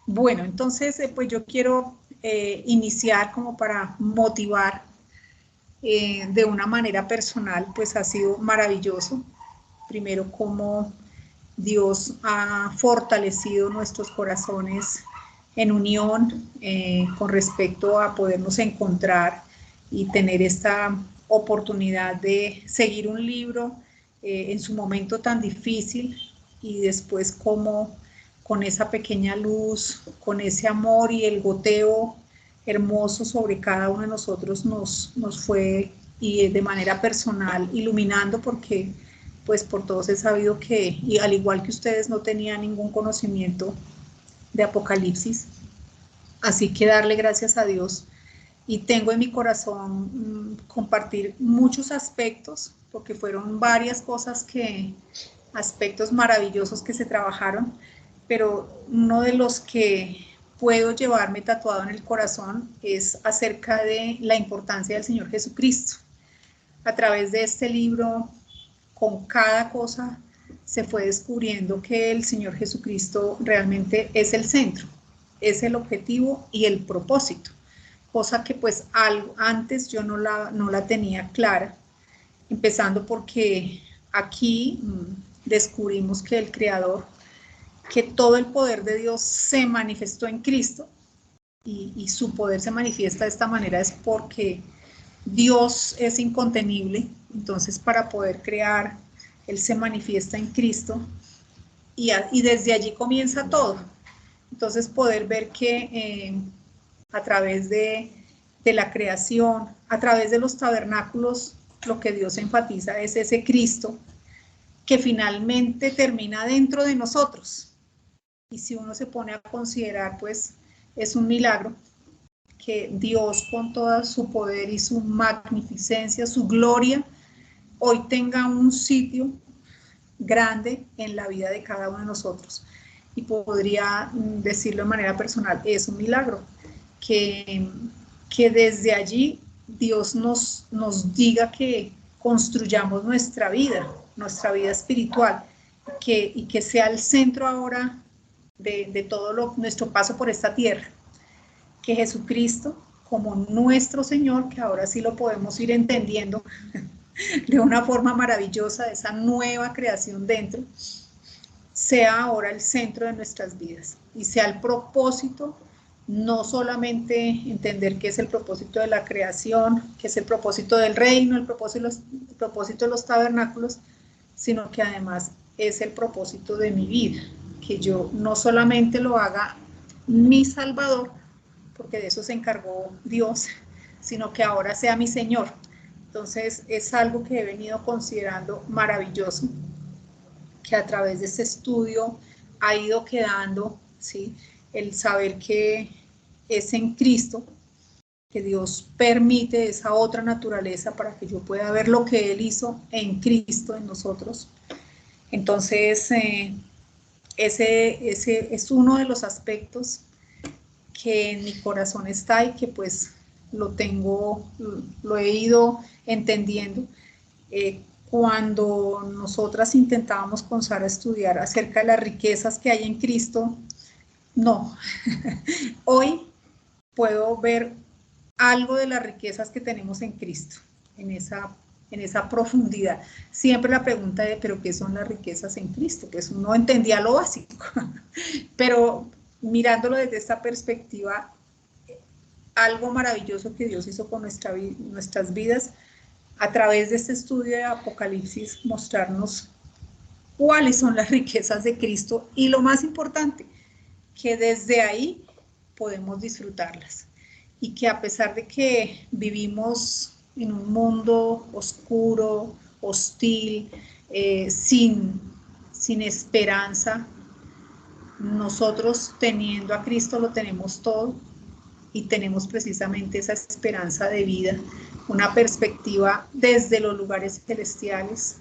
Bueno, entonces pues yo quiero iniciar como para motivar de una manera personal, pues ha sido maravilloso. Primero, cómo Dios ha fortalecido nuestros corazones en unión con respecto a podernos encontrar y tener esta oportunidad de seguir un libro en su momento tan difícil y después cómo con esa pequeña luz, con ese amor y el goteo hermoso sobre cada uno de nosotros nos fue y de manera personal iluminando, porque pues por todos he sabido que, y al igual que ustedes, no tenía ningún conocimiento de Apocalipsis, así que darle gracias a Dios. Y tengo en mi corazón compartir muchos aspectos, porque fueron varias cosas aspectos maravillosos que se trabajaron, pero uno de los que puedo llevarme tatuado en el corazón es acerca de la importancia del Señor Jesucristo. A través de este libro, con cada cosa, se fue descubriendo que el Señor Jesucristo realmente es el centro, es el objetivo y el propósito, cosa que pues antes yo no la tenía clara, empezando porque aquí descubrimos que el Creador, que todo el poder de Dios se manifestó en Cristo, y su poder se manifiesta de esta manera es porque Dios es incontenible. Entonces para poder crear, Él se manifiesta en Cristo y desde allí comienza todo. Entonces poder ver que a través de la creación, a través de los tabernáculos, lo que Dios enfatiza es ese Cristo que finalmente termina dentro de nosotros. Y si uno se pone a considerar, pues es un milagro que Dios, con todo su poder y su magnificencia, su gloria, hoy tenga un sitio grande en la vida de cada uno de nosotros. Y podría decirlo de manera personal, es un milagro que desde allí Dios nos diga que construyamos nuestra vida espiritual, y que sea el centro ahora de todo nuestro paso por esta tierra, que Jesucristo, como nuestro Señor, que ahora sí lo podemos ir entendiendo de una forma maravillosa, de esa nueva creación dentro, sea ahora el centro de nuestras vidas y sea el propósito, no solamente entender qué es el propósito de la creación, qué es el propósito del reino, el propósito de los tabernáculos, sino que además es el propósito de mi vida, que yo no solamente lo haga mi Salvador, porque de eso se encargó Dios, sino que ahora sea mi Señor. Entonces es algo que he venido considerando maravilloso, que a través de este estudio ha ido quedando, ¿sí?, el saber que es en Cristo, que Dios permite esa otra naturaleza para que yo pueda ver lo que Él hizo en Cristo, en nosotros. Entonces, ese es uno de los aspectos que en mi corazón está y que pues lo he ido entendiendo. Cuando nosotras intentábamos con Sara estudiar acerca de las riquezas que hay en Cristo, no. Hoy puedo ver algo de las riquezas que tenemos en Cristo, en esa profundidad. Siempre la pregunta de, ¿pero qué son las riquezas en Cristo? Pues uno entendía lo básico, pero mirándolo desde esta perspectiva, algo maravilloso que Dios hizo con nuestras vidas, a través de este estudio de Apocalipsis, mostrarnos cuáles son las riquezas de Cristo y lo más importante, que desde ahí podemos disfrutarlas y que a pesar de que vivimos en un mundo oscuro, hostil, sin esperanza, nosotros teniendo a Cristo lo tenemos todo y tenemos precisamente esa esperanza de vida, una perspectiva desde los lugares celestiales,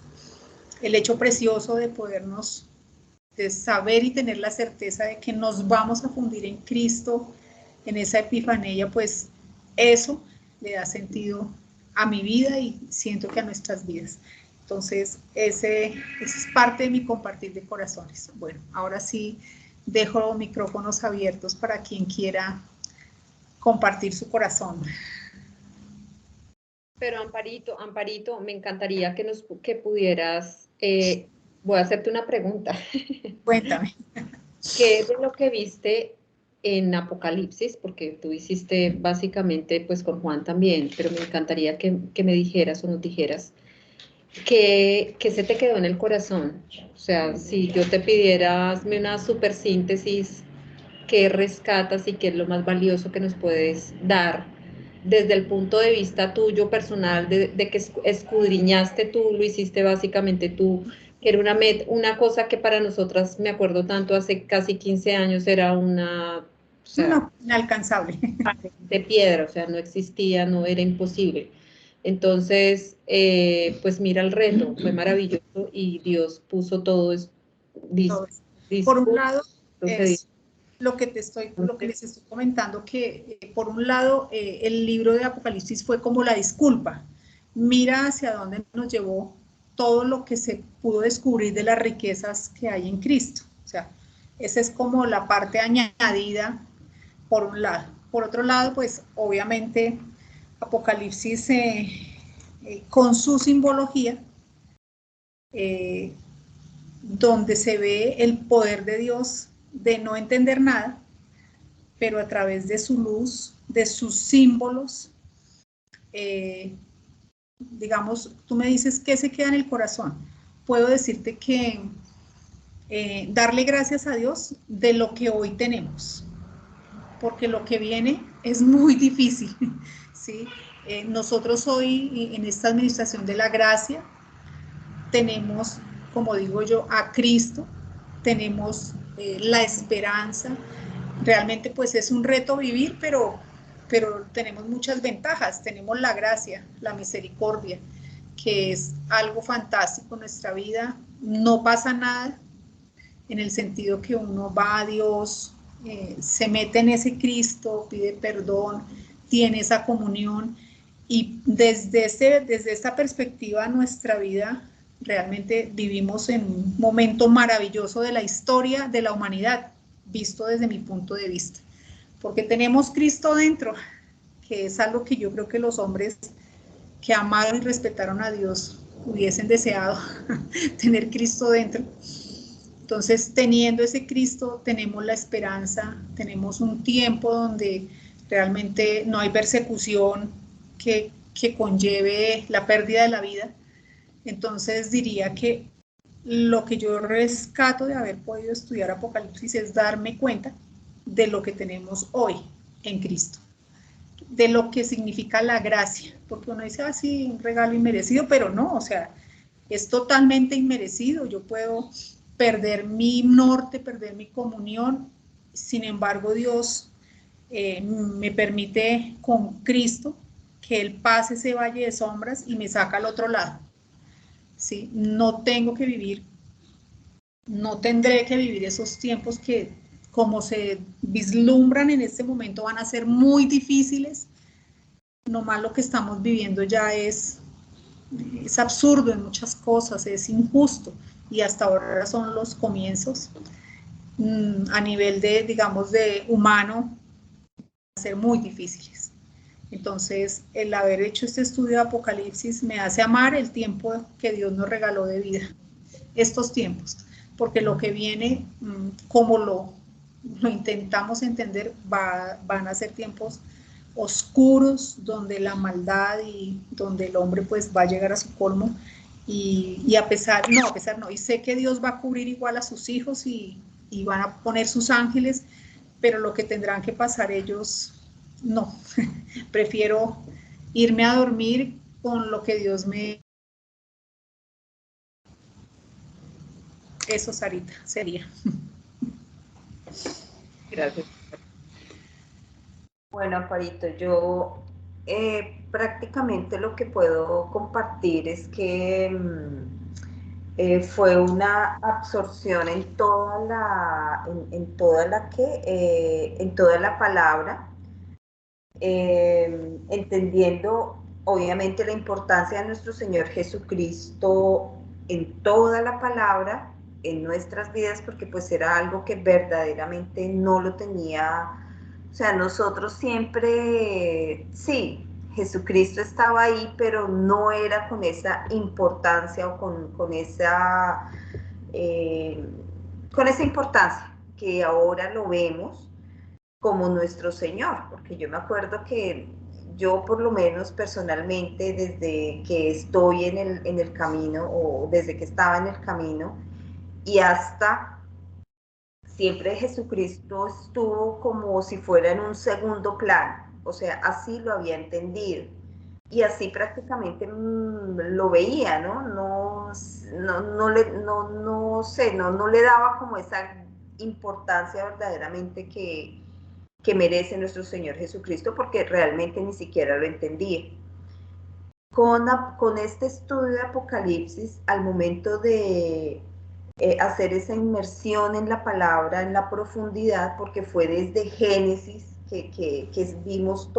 el hecho precioso de podernos, de saber y tener la certeza de que nos vamos a fundir en Cristo, en esa epifanía, pues eso le da sentido a mi vida y siento que a nuestras vidas. Entonces, ese es parte de mi compartir de corazones. Bueno, ahora sí, dejo micrófonos abiertos para quien quiera compartir su corazón. Pero Amparito, me encantaría que pudieras, voy a hacerte una pregunta. Cuéntame. ¿Qué es de lo que viste en Apocalipsis? Porque tú hiciste básicamente pues con Juan también, pero me encantaría que me dijeras o nos dijeras qué se te quedó en el corazón. O sea, si yo te pidiera, hazme una super síntesis, ¿qué rescatas y qué es lo más valioso que nos puedes dar desde el punto de vista tuyo personal, de que escudriñaste tú, lo hiciste básicamente tú, que era una cosa que para nosotras, me acuerdo tanto, hace casi 15 años era una, o sea, No, inalcanzable. de piedra, o sea, no existía, no era imposible. Entonces, pues mira el reto, fue maravilloso y Dios puso todo Por un dispuesto. lado, es lo que les estoy comentando, que por un lado el libro de Apocalipsis fue como la disculpa. Mira hacia dónde nos llevó todo lo que se pudo descubrir de las riquezas que hay en Cristo. O sea, esa es como la parte añadida por un lado. Por otro lado, pues obviamente Apocalipsis con su simbología, donde se ve el poder de Dios de no entender nada, pero a través de su luz, de sus símbolos, digamos, tú me dices qué se queda en el corazón. Puedo decirte que darle gracias a Dios de lo que hoy tenemos, porque lo que viene es muy difícil, ¿sí? Nosotros hoy en esta administración de la gracia tenemos, como digo yo, a Cristo, tenemos la esperanza. Realmente pues es un reto vivir, pero tenemos muchas ventajas. Tenemos la gracia, la misericordia, que es algo fantástico en nuestra vida. No pasa nada en el sentido que uno va a Dios, se mete en ese Cristo, pide perdón, tiene esa comunión y desde esta perspectiva nuestra vida realmente vivimos en un momento maravilloso de la historia de la humanidad, visto desde mi punto de vista, porque tenemos Cristo dentro, que es algo que yo creo que los hombres que amaron y respetaron a Dios hubiesen deseado tener Cristo dentro. Entonces, teniendo ese Cristo, tenemos la esperanza, tenemos un tiempo donde realmente no hay persecución que conlleve la pérdida de la vida. Entonces, diría que lo que yo rescato de haber podido estudiar Apocalipsis es darme cuenta de lo que tenemos hoy en Cristo, de lo que significa la gracia, porque uno dice, sí, un regalo inmerecido, pero no, o sea, es totalmente inmerecido. Yo puedo perder mi norte, perder mi comunión, sin embargo Dios me permite con Cristo que Él pase ese valle de sombras y me saca al otro lado. ¿Sí? No tengo que vivir, no tendré que vivir esos tiempos que como se vislumbran en este momento van a ser muy difíciles. Nomás lo que estamos viviendo ya es absurdo en muchas cosas, es injusto y hasta ahora son los comienzos a nivel de, digamos, de humano, a ser muy difíciles. Entonces, el haber hecho este estudio de Apocalipsis me hace amar el tiempo que Dios nos regaló de vida, estos tiempos, porque lo que viene, como lo intentamos entender, van a ser tiempos oscuros, donde la maldad y donde el hombre pues va a llegar a su colmo y a pesar no, y sé que Dios va a cubrir igual a sus hijos y van a poner sus ángeles, pero lo que tendrán que pasar ellos, no, prefiero irme a dormir con lo que Dios me... Eso, Sarita, sería. Gracias. Bueno, Amparito, yo prácticamente lo que puedo compartir es que fue una absorción en en toda la palabra, entendiendo obviamente la importancia de nuestro Señor Jesucristo en toda la palabra, en nuestras vidas, porque pues era algo que verdaderamente no lo tenía, o sea, nosotros siempre, sí, Jesucristo estaba ahí, pero no era con esa importancia o eh, con esa importancia que ahora lo vemos como nuestro Señor, porque yo me acuerdo que yo por lo menos personalmente desde que estoy en el camino o desde que estaba en el camino y hasta siempre Jesucristo estuvo como si fuera en un segundo plano, o sea, así lo había entendido y así prácticamente lo veía, ¿no? No sé, no le daba como esa importancia verdaderamente que merece nuestro Señor Jesucristo, porque realmente ni siquiera lo entendía. Con este estudio de Apocalipsis, al momento de hacer esa inmersión en la palabra, en la profundidad, porque fue desde Génesis que vimos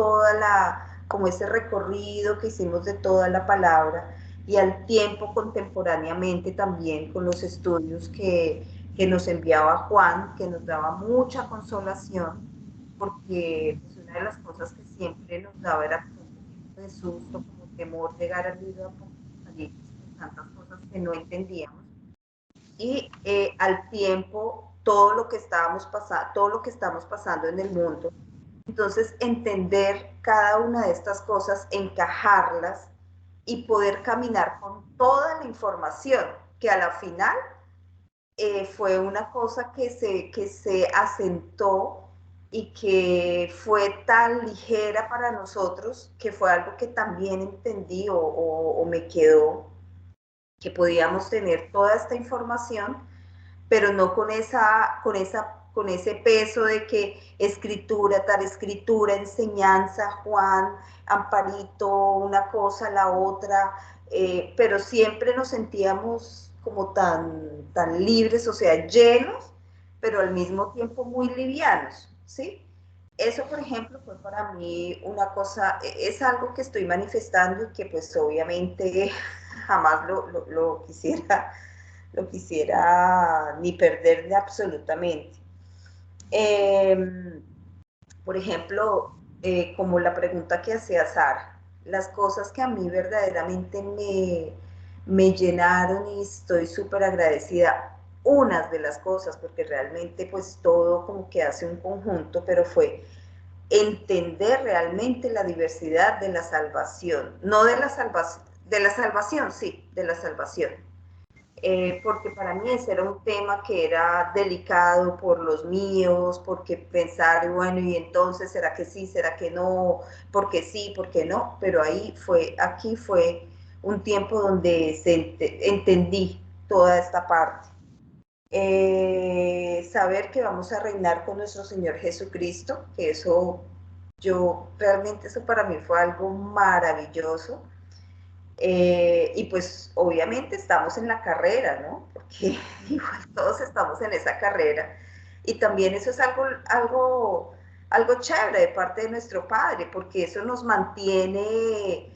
como ese recorrido que hicimos de toda la palabra, y al tiempo contemporáneamente también con los estudios que nos enviaba Juan, que nos daba mucha consolación, porque pues, una de las cosas que siempre nos daba era como un poquito de susto, como temor llegar al libro de Apocalipsis con tantas cosas que no entendíamos. Y al tiempo, todo lo que estamos pasando en el mundo. Entonces, entender cada una de estas cosas, encajarlas y poder caminar con toda la información, que a la final fue una cosa que se asentó y que fue tan ligera para nosotros, que fue algo que también entendí o me quedó, que podíamos tener toda esta información, pero no con ese peso de que escritura, tal escritura, enseñanza, Juan, Amparito, una cosa, la otra, pero siempre nos sentíamos como tan libres, o sea, llenos, pero al mismo tiempo muy livianos, ¿sí? Eso, por ejemplo, fue para mí una cosa, es algo que estoy manifestando y que pues obviamente jamás lo quisiera ni perderle absolutamente. Por ejemplo, como la pregunta que hacía Sara, las cosas que a mí verdaderamente me llenaron y estoy súper agradecida, unas de las cosas, porque realmente pues todo como que hace un conjunto, pero fue entender realmente la diversidad de la salvación, no de la salvación, sí, de la salvación, porque para mí ese era un tema que era delicado por los míos, porque pensar, bueno, y entonces, ¿será que sí, será que no? Porque sí, porque no, pero aquí fue un tiempo donde entendí toda esta parte. Saber que vamos a reinar con nuestro Señor Jesucristo, que realmente eso para mí fue algo maravilloso. Y pues obviamente estamos en la carrera, ¿no? Porque igual todos estamos en esa carrera. Y también eso es algo chévere de parte de nuestro Padre, porque eso nos mantiene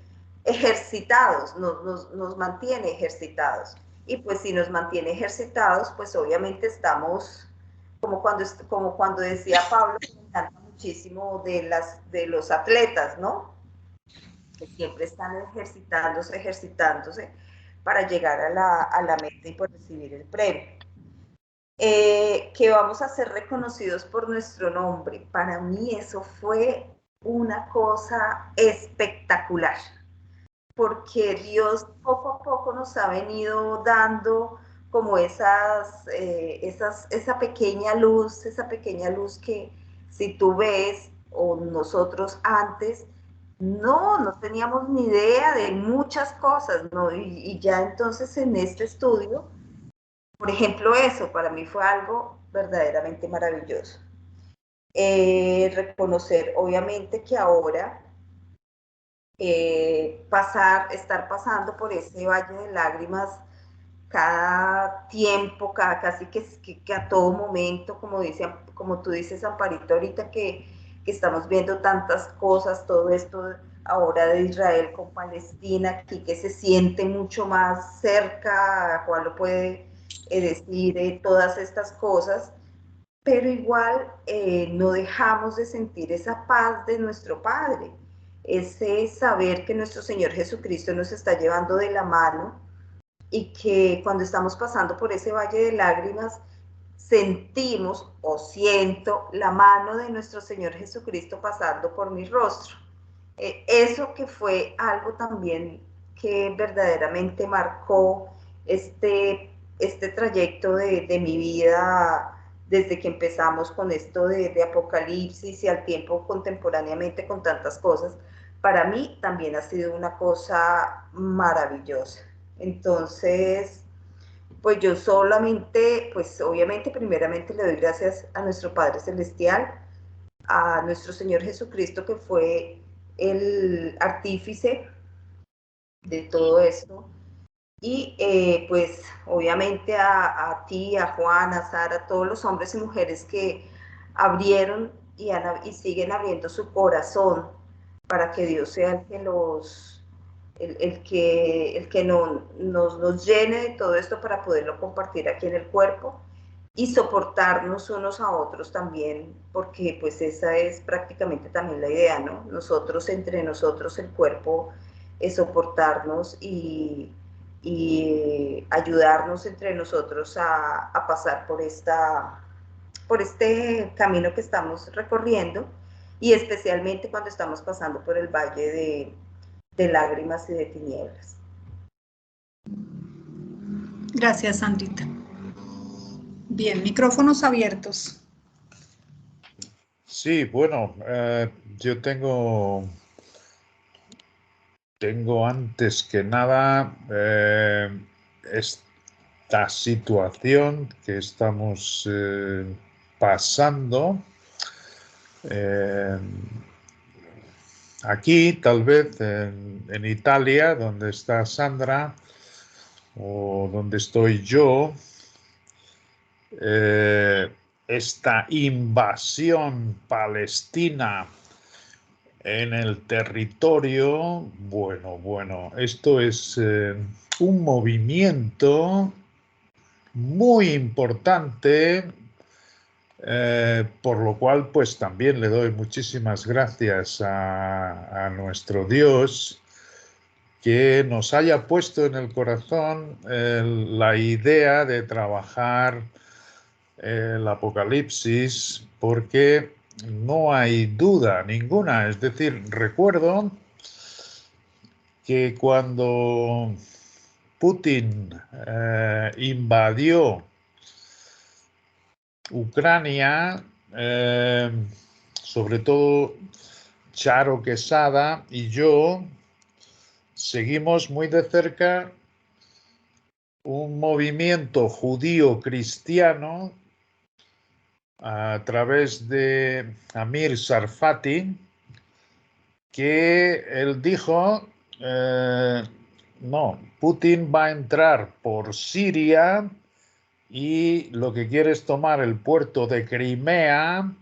ejercitados, nos mantiene ejercitados. Y pues si nos mantiene ejercitados, pues obviamente estamos, como cuando decía Pablo, que me encanta muchísimo de los atletas, ¿no? Que siempre están ejercitándose para llegar a la meta y por recibir el premio. Que vamos a ser reconocidos por nuestro nombre. Para mí eso fue una cosa espectacular, porque Dios poco a poco nos ha venido dando como esa pequeña luz que si tú ves o nosotros antes, no teníamos ni idea de muchas cosas, ¿no? Y ya entonces en este estudio, por ejemplo, eso para mí fue algo verdaderamente maravilloso. Reconocer, obviamente, que ahora estar pasando por ese valle de lágrimas cada tiempo, casi que a todo momento, como tú dices, Amparito, ahorita que estamos viendo tantas cosas, todo esto ahora de Israel con Palestina, aquí que se siente mucho más cerca, Juan lo puede decir todas estas cosas, pero igual no dejamos de sentir esa paz de nuestro Padre, ese saber que nuestro Señor Jesucristo nos está llevando de la mano y que cuando estamos pasando por ese valle de lágrimas, sentimos o siento la mano de nuestro Señor Jesucristo pasando por mi rostro. Eso que fue algo también que verdaderamente marcó este trayecto de mi vida desde que empezamos con esto de Apocalipsis y al tiempo contemporáneamente con tantas cosas, para mí también ha sido una cosa maravillosa. Entonces, pues yo solamente, pues obviamente primeramente le doy gracias a nuestro Padre Celestial, a nuestro Señor Jesucristo, que fue el artífice de todo esto, y pues obviamente a ti, a Juan, a Sara, a todos los hombres y mujeres que abrieron y siguen abriendo su corazón para que Dios sea el que nos llene de todo esto para poderlo compartir aquí en el cuerpo y soportarnos unos a otros también, porque pues esa es prácticamente también la idea, ¿no? Nosotros, entre nosotros, el cuerpo, es soportarnos y ayudarnos entre nosotros a pasar por este camino que estamos recorriendo, y especialmente cuando estamos pasando por el valle de lágrimas y de tinieblas. Gracias, Sandrita. Bien, micrófonos abiertos. Sí, bueno, yo tengo antes que nada esta situación que estamos pasando. Aquí, tal vez en Italia, donde está Sandra, o donde estoy yo, esta invasión palestina en el territorio, bueno, esto es un movimiento muy importante, por lo cual pues también le doy muchísimas gracias a nuestro Dios, que nos haya puesto en el corazón la idea de trabajar el Apocalipsis, porque no hay duda ninguna. Es decir, recuerdo que cuando Putin invadió Ucrania, sobre todo Charo Quesada y yo seguimos muy de cerca un movimiento judío cristiano a través de Amir Sarfati, que él dijo, no, Putin va a entrar por Siria y lo que quiere es tomar el puerto de Crimea,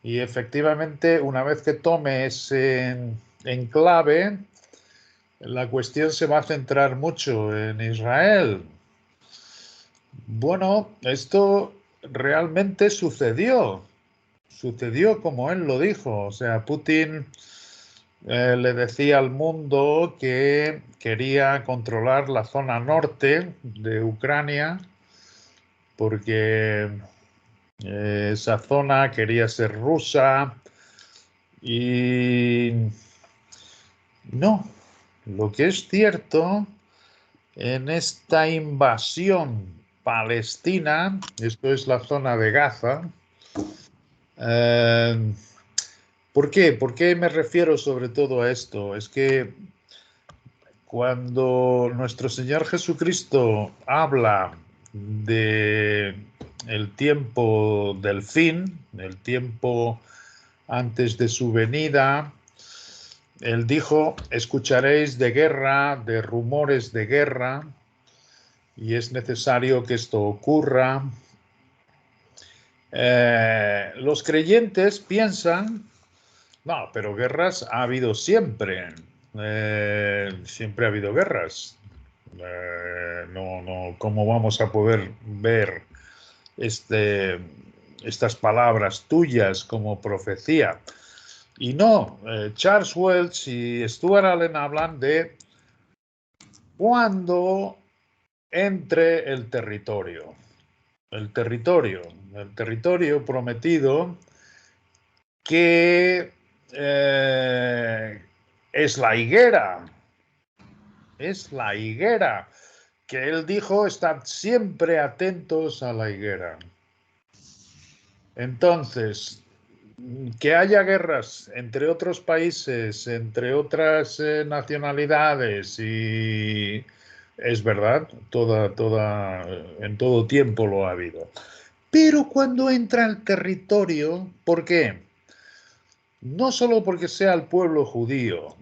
y efectivamente una vez que tome ese enclave, la cuestión se va a centrar mucho en Israel. Bueno, esto realmente sucedió como él lo dijo. O sea, Putin le decía al mundo que quería controlar la zona norte de Ucrania, porque esa zona quería ser rusa, y no, lo que es cierto en esta invasión palestina, esto es la zona de Gaza. ¿Por qué? ¿Por qué me refiero sobre todo a esto? Es que cuando nuestro Señor Jesucristo habla de el tiempo del fin, el tiempo antes de su venida, Él dijo, escucharéis de guerra, de rumores de guerra, y es necesario que esto ocurra. Los creyentes piensan, no, pero guerras ha habido siempre. Siempre ha habido guerras. ¿Cómo vamos a poder ver estas palabras tuyas como profecía? Y no, Charles Welch y Stuart Allen hablan de cuando entre el territorio prometido, que es la higuera, que él dijo: estad siempre atentos a la higuera. Entonces, que haya guerras entre otros países, entre otras nacionalidades, y es verdad, en todo tiempo lo ha habido. Pero cuando entra el territorio, ¿por qué? No solo porque sea el pueblo judío,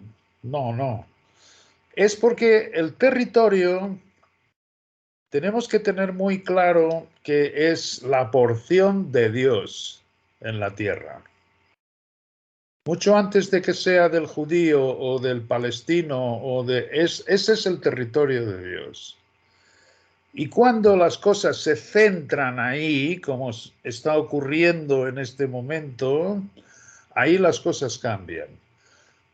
no. Es porque el territorio tenemos que tener muy claro que es la porción de Dios en la tierra. Mucho antes de que sea del judío o del palestino, ese es el territorio de Dios. Y cuando las cosas se centran ahí, como está ocurriendo en este momento, ahí las cosas cambian.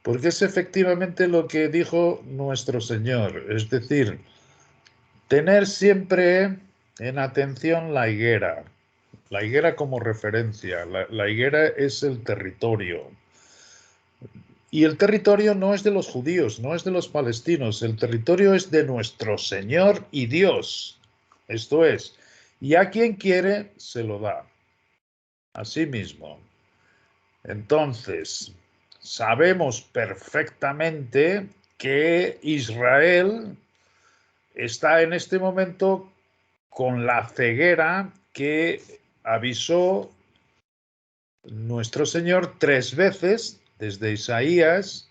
Porque es efectivamente lo que dijo nuestro Señor, es decir, tener siempre en atención la higuera como referencia. La higuera es el territorio. Y el territorio no es de los judíos, no es de los palestinos, el territorio es de nuestro Señor y Dios. Esto es, y a quien quiere se lo da. Así mismo. Entonces, sabemos perfectamente que Israel está en este momento con la ceguera que avisó nuestro Señor 3 veces, desde Isaías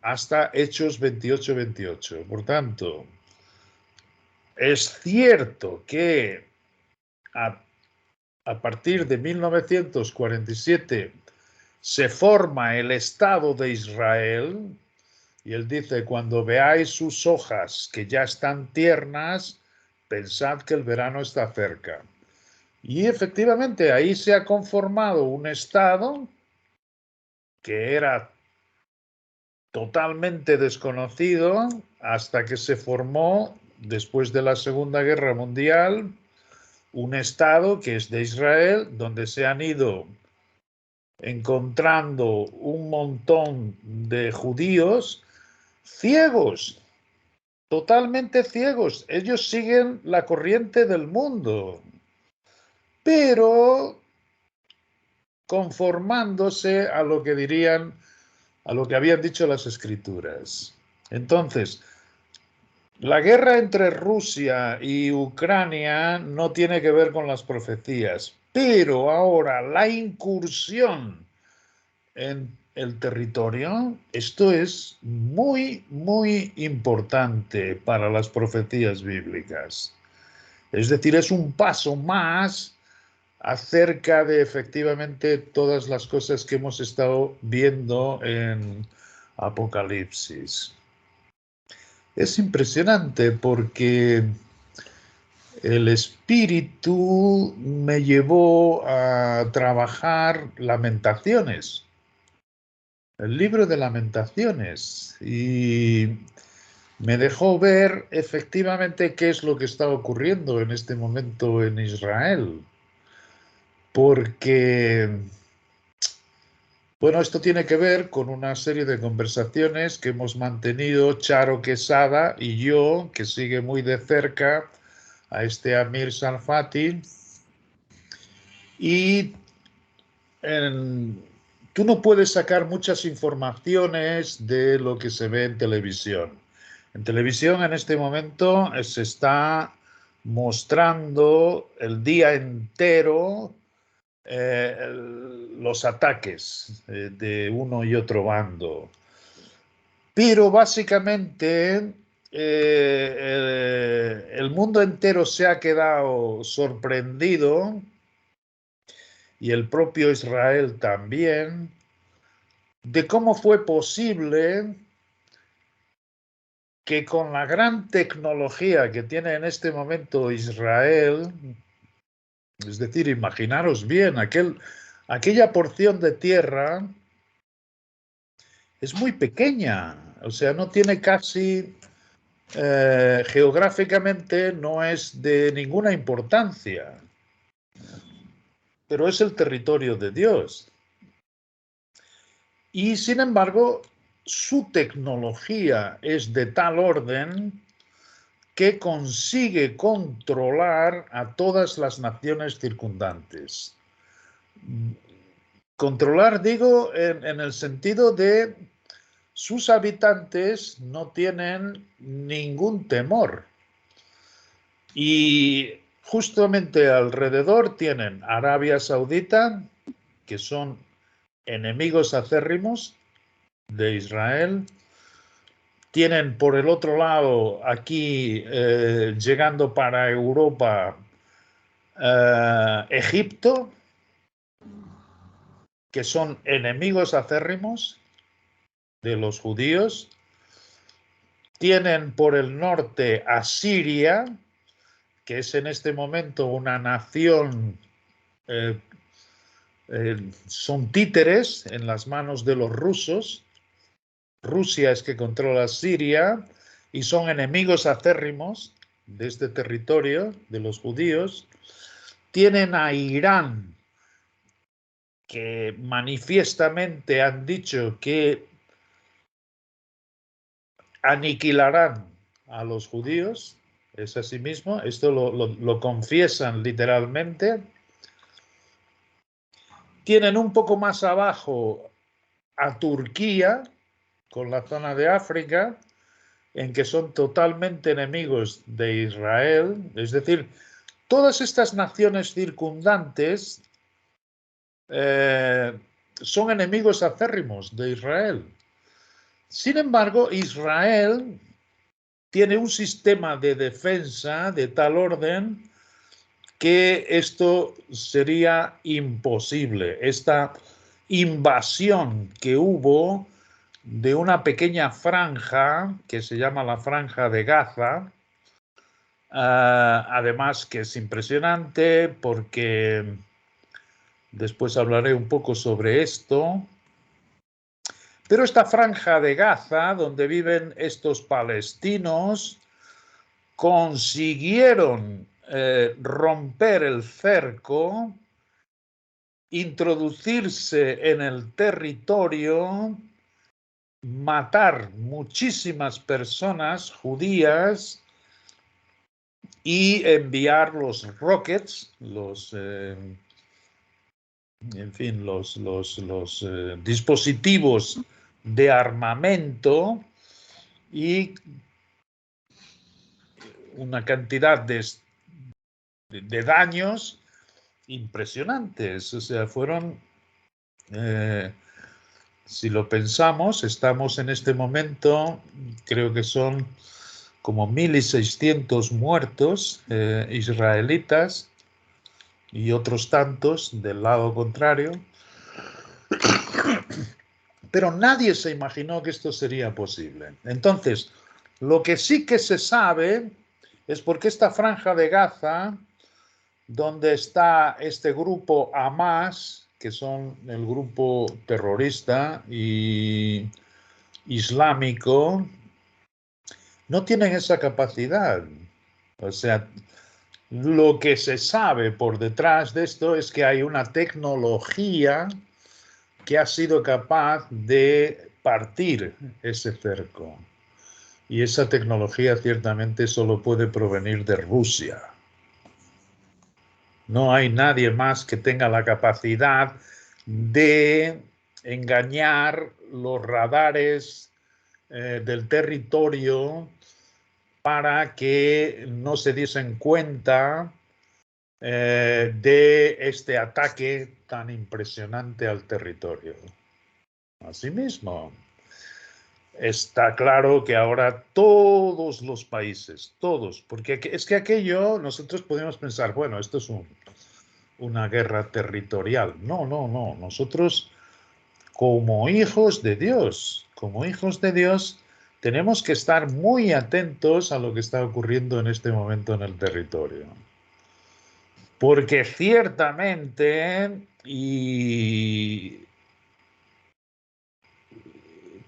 hasta Hechos 28:28. Por tanto, es cierto que a partir de 1947 se forma el Estado de Israel, y él dice: cuando veáis sus hojas que ya están tiernas, pensad que el verano está cerca. Y efectivamente ahí se ha conformado un Estado que era totalmente desconocido hasta que se formó, después de la Segunda Guerra Mundial, un Estado que es de Israel, donde se han ido encontrando un montón de judíos ciegos, totalmente ciegos. Ellos siguen la corriente del mundo, pero conformándose a lo que habían dicho las Escrituras. Entonces, la guerra entre Rusia y Ucrania no tiene que ver con las profecías, pero ahora la incursión en el territorio, esto es muy, muy importante para las profecías bíblicas. Es decir, es un paso más acerca de efectivamente todas las cosas que hemos estado viendo en Apocalipsis. Es impresionante porque el Espíritu me llevó a trabajar Lamentaciones, el libro de Lamentaciones, y me dejó ver efectivamente qué es lo que está ocurriendo en este momento en Israel. Porque, bueno, esto tiene que ver con una serie de conversaciones que hemos mantenido Charo Quesada y yo, que sigue muy de cerca a este Amir Sarfati, y tú no puedes sacar muchas informaciones de lo que se ve en televisión. En televisión en este momento se está mostrando el día entero los ataques de uno y otro bando. Pero básicamente el mundo entero se ha quedado sorprendido, y el propio Israel también, de cómo fue posible que con la gran tecnología que tiene en este momento Israel, es decir, imaginaros bien, aquella porción de tierra es muy pequeña, o sea, no tiene casi, geográficamente no es de ninguna importancia, pero es el territorio de Dios. Y sin embargo, su tecnología es de tal orden que consigue controlar a todas las naciones circundantes. Controlar, digo, en el sentido de sus habitantes no tienen ningún temor. Y justamente alrededor tienen Arabia Saudita, que son enemigos acérrimos de Israel. Tienen por el otro lado, aquí llegando para Europa, Egipto, que son enemigos acérrimos de los judíos. Tienen por el norte a Siria, que es en este momento una nación, son títeres en las manos de los rusos. Rusia es que controla Siria y son enemigos acérrimos de este territorio, de los judíos. Tienen a Irán, que manifiestamente han dicho que aniquilarán a los judíos, es así mismo, esto lo confiesan literalmente. Tienen un poco más abajo a Turquía, con la zona de África, en que son totalmente enemigos de Israel, es decir, todas estas naciones circundantes son enemigos acérrimos de Israel. Sin embargo, Israel tiene un sistema de defensa de tal orden que esto sería imposible. Esta invasión que hubo de una pequeña franja que se llama la Franja de Gaza, además que es impresionante porque después hablaré un poco sobre esto. Pero esta franja de Gaza, donde viven estos palestinos, consiguieron romper el cerco, introducirse en el territorio, matar muchísimas personas judías y enviar los rockets, en fin, los dispositivos de armamento y una cantidad de daños impresionantes. O sea, fueron, si lo pensamos, estamos en este momento, creo que son como 1.600 muertos israelitas y otros tantos del lado contrario. Pero nadie se imaginó que esto sería posible. Entonces, lo que sí que se sabe es porque esta franja de Gaza, donde está este grupo Hamas, que son el grupo terrorista y islámico, no tienen esa capacidad. O sea, lo que se sabe por detrás de esto es que hay una tecnología que ha sido capaz de partir ese cerco. Y esa tecnología ciertamente solo puede provenir de Rusia. No hay nadie más que tenga la capacidad de engañar los radares del territorio para que no se diesen cuenta de este ataque tan impresionante al territorio. Asimismo, está claro que ahora todos los países, todos, porque es que aquello nosotros podemos pensar, bueno, esto es una guerra territorial. No, no, no. Nosotros, como hijos de Dios, tenemos que estar muy atentos a lo que está ocurriendo en este momento en el territorio. Porque ciertamente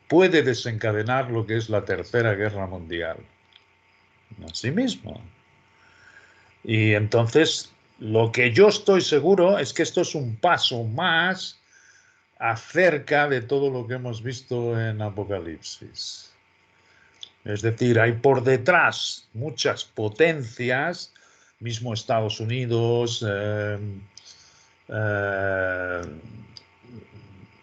puede desencadenar lo que es la Tercera Guerra Mundial. Asimismo. Y entonces, lo que yo estoy seguro es que esto es un paso más acerca de todo lo que hemos visto en Apocalipsis. Es decir, hay por detrás muchas potencias, mismo Estados Unidos,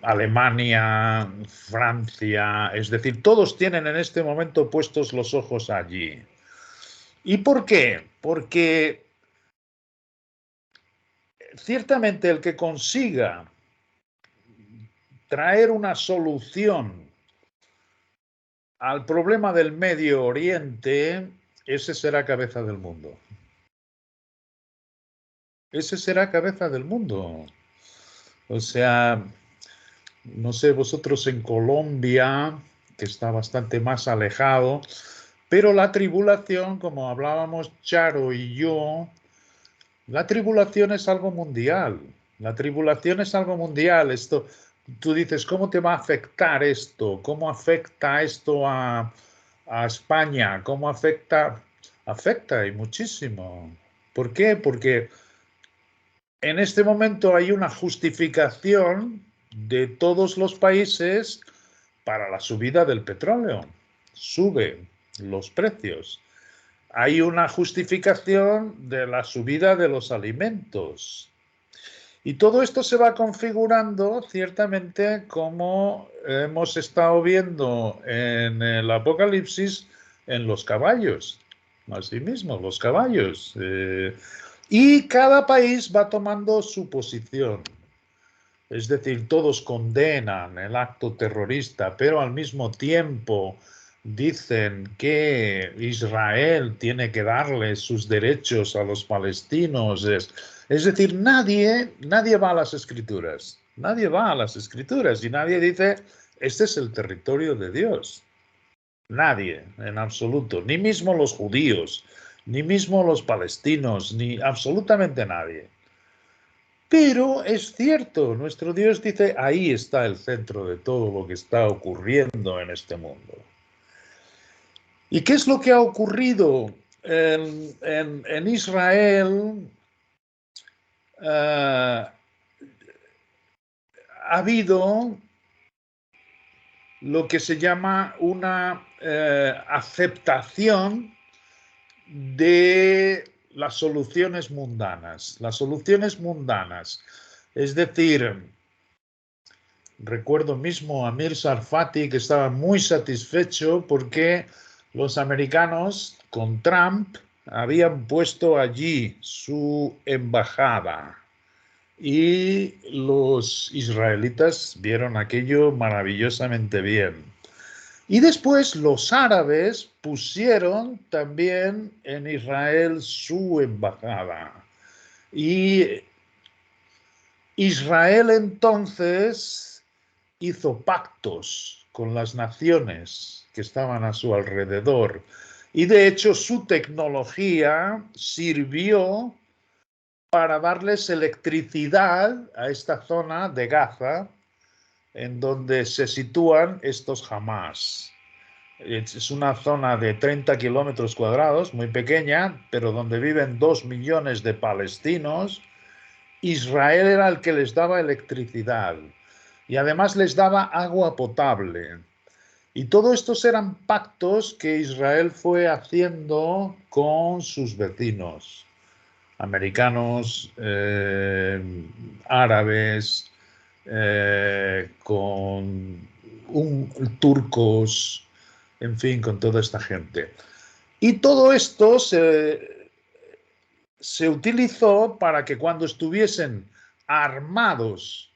Alemania, Francia, es decir, todos tienen en este momento puestos los ojos allí. ¿Y por qué? Porque ciertamente el que consiga traer una solución al problema del Medio Oriente, ese será cabeza del mundo. Ese será cabeza del mundo. O sea, no sé, vosotros en Colombia, que está bastante más alejado, pero la tribulación, como hablábamos Charo y yo, la tribulación es algo mundial. La tribulación es algo mundial. Esto, tú dices, ¿cómo te va a afectar esto? ¿Cómo afecta esto a España? ¿Cómo afecta? Afecta y muchísimo. ¿Por qué? Porque en este momento hay una justificación de todos los países para la subida del petróleo. Sube los precios. Hay una justificación de la subida de los alimentos. Y todo esto se va configurando ciertamente como hemos estado viendo en el Apocalipsis en los caballos. Asimismo, los caballos. Y cada país va tomando su posición. Es decir, todos condenan el acto terrorista, pero al mismo tiempo dicen que Israel tiene que darle sus derechos a los palestinos. Es decir, nadie va a las escrituras. Nadie va a las escrituras y nadie dice, este es el territorio de Dios. Nadie, en absoluto. Ni mismo los judíos, ni mismo los palestinos, ni absolutamente nadie. Pero es cierto, nuestro Dios dice, ahí está el centro de todo lo que está ocurriendo en este mundo. ¿Y qué es lo que ha ocurrido en Israel? Ha habido lo que se llama una aceptación de las soluciones mundanas. Las soluciones mundanas. Es decir, recuerdo mismo a Amir Tsarfati que estaba muy satisfecho porque los americanos con Trump habían puesto allí su embajada y los israelitas vieron aquello maravillosamente bien. Y después los árabes pusieron también en Israel su embajada. Y Israel entonces hizo pactos con las naciones que estaban a su alrededor. Y de hecho su tecnología sirvió para darles electricidad a esta zona de Gaza, en donde se sitúan estos Hamas. Es una zona de 30 kilómetros cuadrados, muy pequeña, pero donde viven 2 millones de palestinos. Israel era el que les daba electricidad y además les daba agua potable. Y todos estos eran pactos que Israel fue haciendo con sus vecinos, americanos, árabes, con turcos, en fin, con toda esta gente. Y todo esto se utilizó para que cuando estuviesen armados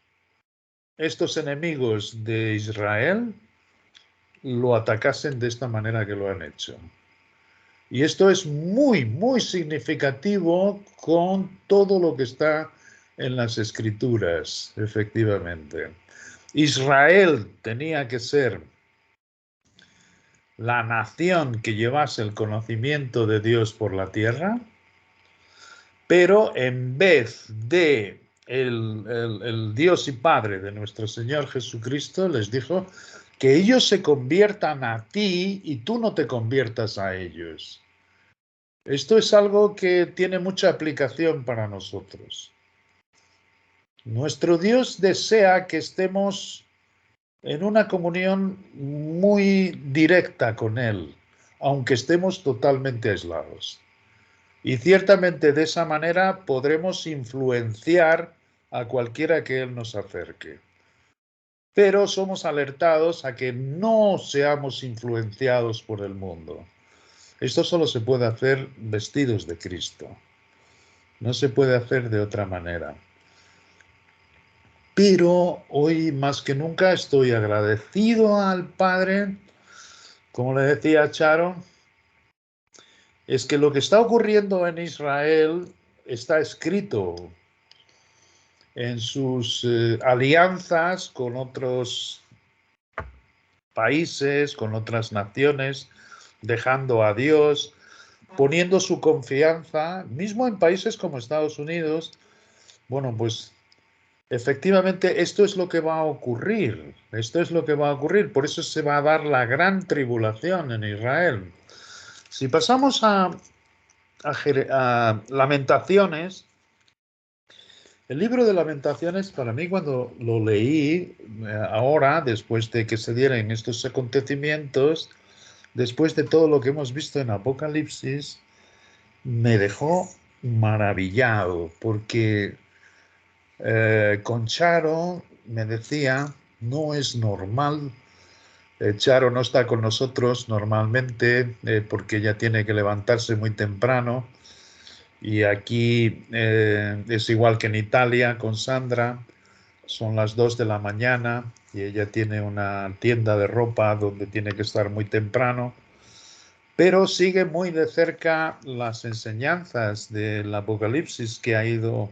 estos enemigos de Israel, lo atacasen de esta manera que lo han hecho. Y esto es muy, muy significativo con todo lo que está en las escrituras, efectivamente. Israel tenía que ser la nación que llevase el conocimiento de Dios por la tierra, pero en vez de el Dios y Padre de nuestro Señor Jesucristo, les dijo que ellos se conviertan a ti y tú no te conviertas a ellos. Esto es algo que tiene mucha aplicación para nosotros. Nuestro Dios desea que estemos en una comunión muy directa con Él, aunque estemos totalmente aislados. Y ciertamente de esa manera podremos influenciar a cualquiera que Él nos acerque. Pero somos alertados a que no seamos influenciados por el mundo. Esto solo se puede hacer vestidos de Cristo. No se puede hacer de otra manera. Pero hoy más que nunca estoy agradecido al Padre. Como le decía Charo, es que lo que está ocurriendo en Israel está escrito en sus alianzas con otros países, con otras naciones, dejando a Dios, poniendo su confianza, mismo en países como Estados Unidos. Bueno, pues efectivamente esto es lo que va a ocurrir, esto es lo que va a ocurrir, por eso se va a dar la gran tribulación en Israel. Si pasamos a Lamentaciones, el libro de Lamentaciones, para mí cuando lo leí, ahora, después de que se dieran estos acontecimientos, después de todo lo que hemos visto en Apocalipsis, me dejó maravillado, porque con Charo me decía, no es normal, Charo no está con nosotros normalmente porque ella tiene que levantarse muy temprano, y aquí es igual que en Italia con Sandra, son las 2 de la mañana y ella tiene una tienda de ropa donde tiene que estar muy temprano, pero sigue muy de cerca las enseñanzas del Apocalipsis que ha ido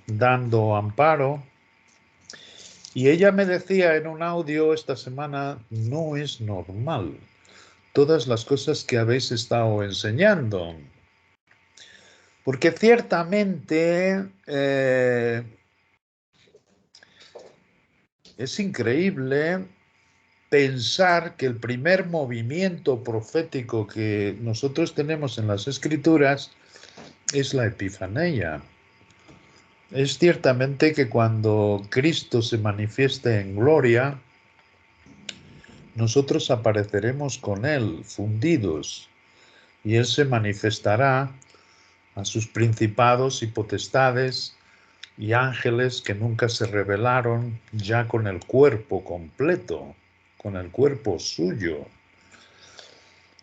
dando Amparo. Y ella me decía en un audio esta semana, no es normal todas las cosas que habéis estado enseñando. Porque ciertamente es increíble pensar que el primer movimiento profético que nosotros tenemos en las Escrituras es la Epifanía. Es ciertamente que cuando Cristo se manifieste en gloria, nosotros apareceremos con Él, fundidos, y Él se manifestará a sus principados y potestades y ángeles que nunca se revelaron, ya con el cuerpo completo, con el cuerpo suyo.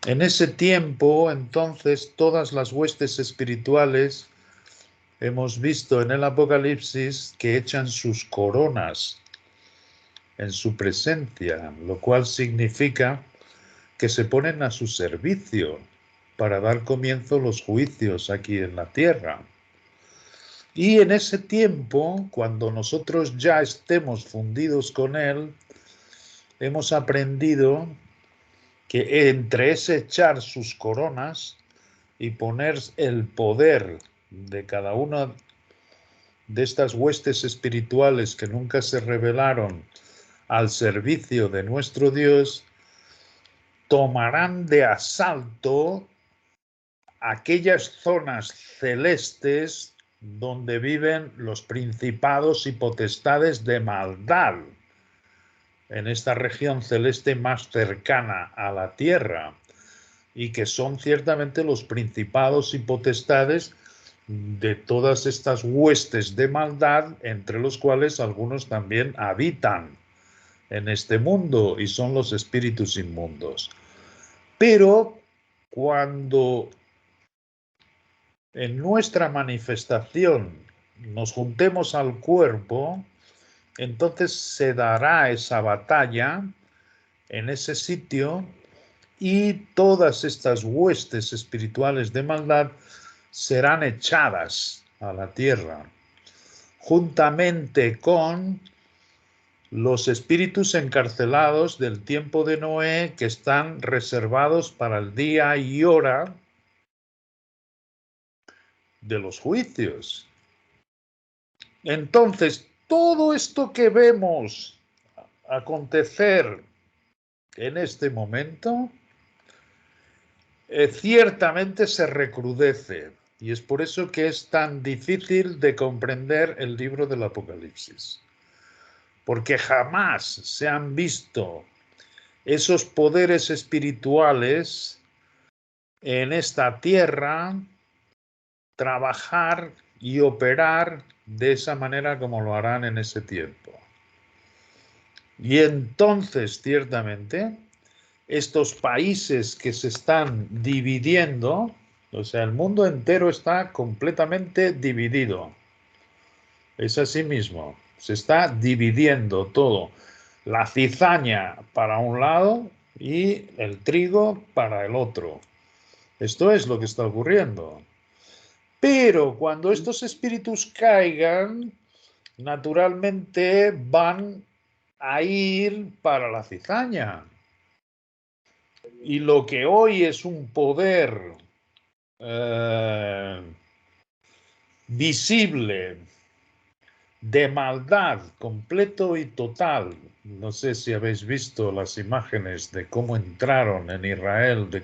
En ese tiempo, entonces, todas las huestes espirituales, hemos visto en el Apocalipsis, que echan sus coronas en su presencia, lo cual significa que se ponen a su servicio para dar comienzo a los juicios aquí en la tierra. Y en ese tiempo, cuando nosotros ya estemos fundidos con Él, hemos aprendido que entre ese echar sus coronas y poner el poder de cada una de estas huestes espirituales que nunca se revelaron al servicio de nuestro Dios, tomarán de asalto aquellas zonas celestes donde viven los principados y potestades de maldad, en esta región celeste más cercana a la tierra, y que son ciertamente los principados y potestades de todas estas huestes de maldad, entre los cuales algunos también habitan en este mundo y son los espíritus inmundos. Pero cuando en nuestra manifestación nos juntemos al cuerpo, entonces se dará esa batalla en ese sitio y todas estas huestes espirituales de maldad serán echadas a la tierra, juntamente con los espíritus encarcelados del tiempo de Noé que están reservados para el día y hora de los juicios. Entonces, todo esto que vemos acontecer en este momento, ciertamente se recrudece, y es por eso que es tan difícil de comprender el libro del Apocalipsis, porque jamás se han visto esos poderes espirituales en esta tierra trabajar y operar de esa manera como lo harán en ese tiempo. Y entonces, ciertamente, estos países que se están dividiendo, o sea, el mundo entero está completamente dividido. Es así mismo, se está dividiendo todo. La cizaña para un lado y el trigo para el otro. Esto es lo que está ocurriendo. Pero cuando estos espíritus caigan, naturalmente van a ir para la cizaña. Y lo que hoy es un poder visible de maldad completo y total. No sé si habéis visto las imágenes de cómo entraron en Israel, de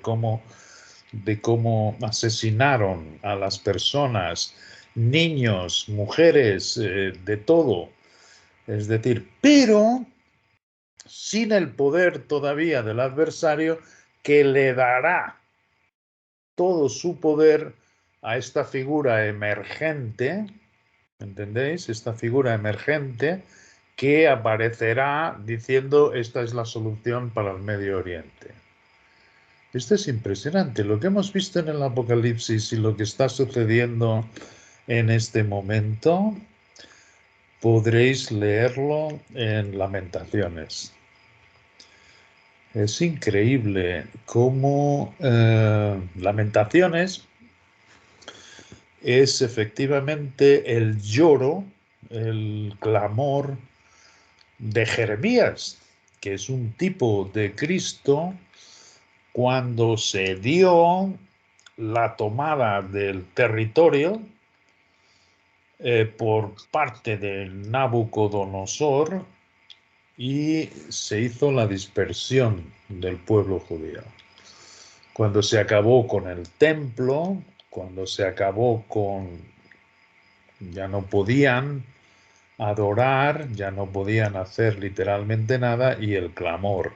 cómo asesinaron a las personas, niños, mujeres, de todo. Es decir, pero sin el poder todavía del adversario, que le dará todo su poder a esta figura emergente, ¿entendéis? Esta figura emergente que aparecerá diciendo esta es la solución para el Medio Oriente. Esto es impresionante, lo que hemos visto en el Apocalipsis y lo que está sucediendo en este momento, podréis leerlo en Lamentaciones. Es increíble cómo Lamentaciones es efectivamente el lloro, el clamor de Jeremías, que es un tipo de Cristo cuando se dio la tomada del territorio por parte de Nabucodonosor y se hizo la dispersión del pueblo judío. Cuando se acabó con el templo, cuando se acabó con... ya no podían adorar, ya no podían hacer literalmente nada, y el clamor.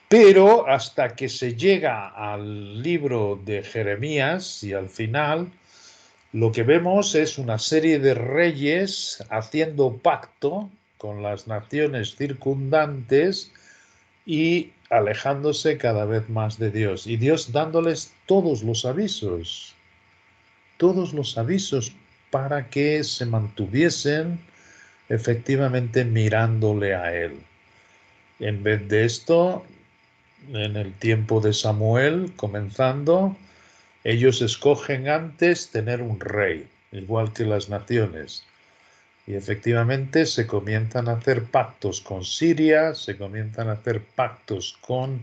Pero hasta que se llega al libro de Jeremías y al final, lo que vemos es una serie de reyes haciendo pacto con las naciones circundantes y alejándose cada vez más de Dios. Y Dios dándoles todos los avisos para que se mantuviesen efectivamente mirándole a Él. En vez de esto, en el tiempo de Samuel, comenzando, ellos escogen antes tener un rey, igual que las naciones. Y efectivamente se comienzan a hacer pactos con Siria, se comienzan a hacer pactos con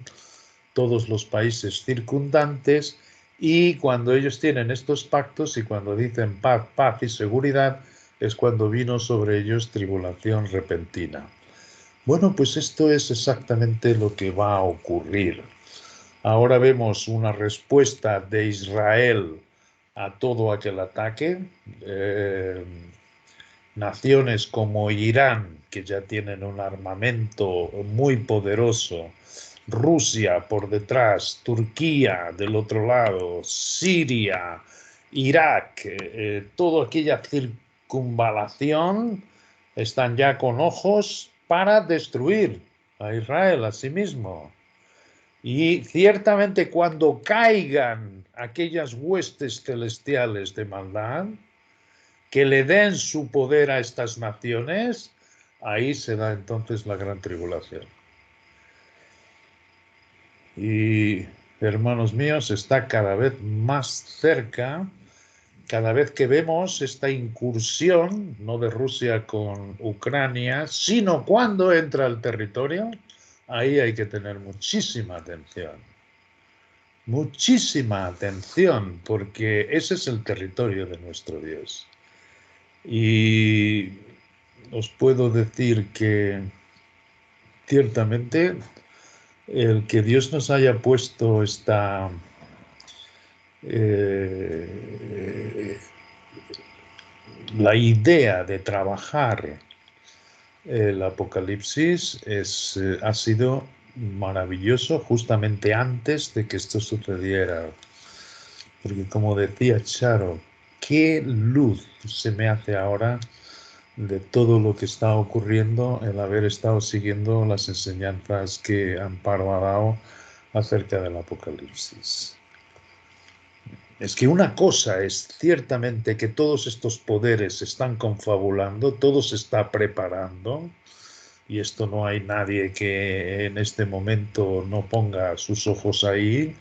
todos los países circundantes, y cuando ellos tienen estos pactos y cuando dicen paz, paz y seguridad, es cuando vino sobre ellos tribulación repentina. Bueno, pues esto es exactamente lo que va a ocurrir. Ahora vemos una respuesta de Israel a todo aquel ataque. Naciones como Irán, que ya tienen un armamento muy poderoso, Rusia por detrás, Turquía del otro lado, Siria, Irak, toda aquella circunvalación, están ya con ojos para destruir a Israel a sí mismo. Y ciertamente cuando caigan aquellas huestes celestiales de maldad, que le den su poder a estas naciones, ahí se da entonces la gran tribulación. Y, hermanos míos, está cada vez más cerca cada vez que vemos esta incursión, no de Rusia con Ucrania, sino cuando entra al territorio, ahí hay que tener muchísima atención, porque ese es el territorio de nuestro Dios. Y os puedo decir que ciertamente el que Dios nos haya puesto esta la idea de trabajar el Apocalipsis ha sido maravilloso justamente antes de que esto sucediera. Porque como decía Charo, qué luz se me hace ahora de todo lo que está ocurriendo el haber estado siguiendo las enseñanzas que Amparo ha dado acerca del Apocalipsis. Es que una cosa es ciertamente que todos estos poderes se están confabulando, todo se está preparando, y esto no hay nadie que en este momento no ponga sus ojos ahí.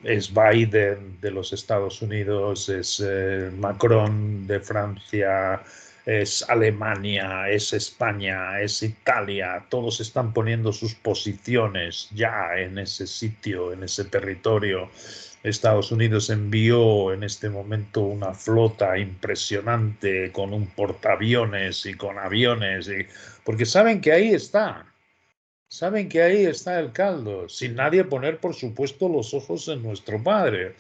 Es Biden de los Estados Unidos, es Macron de Francia, es Alemania, es España, es Italia, todos están poniendo sus posiciones ya en ese sitio, en ese territorio. Estados Unidos envió en este momento una flota impresionante con un portaaviones y con aviones, porque saben que ahí está. Saben que ahí está el caldo, sin nadie poner, por supuesto, los ojos en nuestro Padre.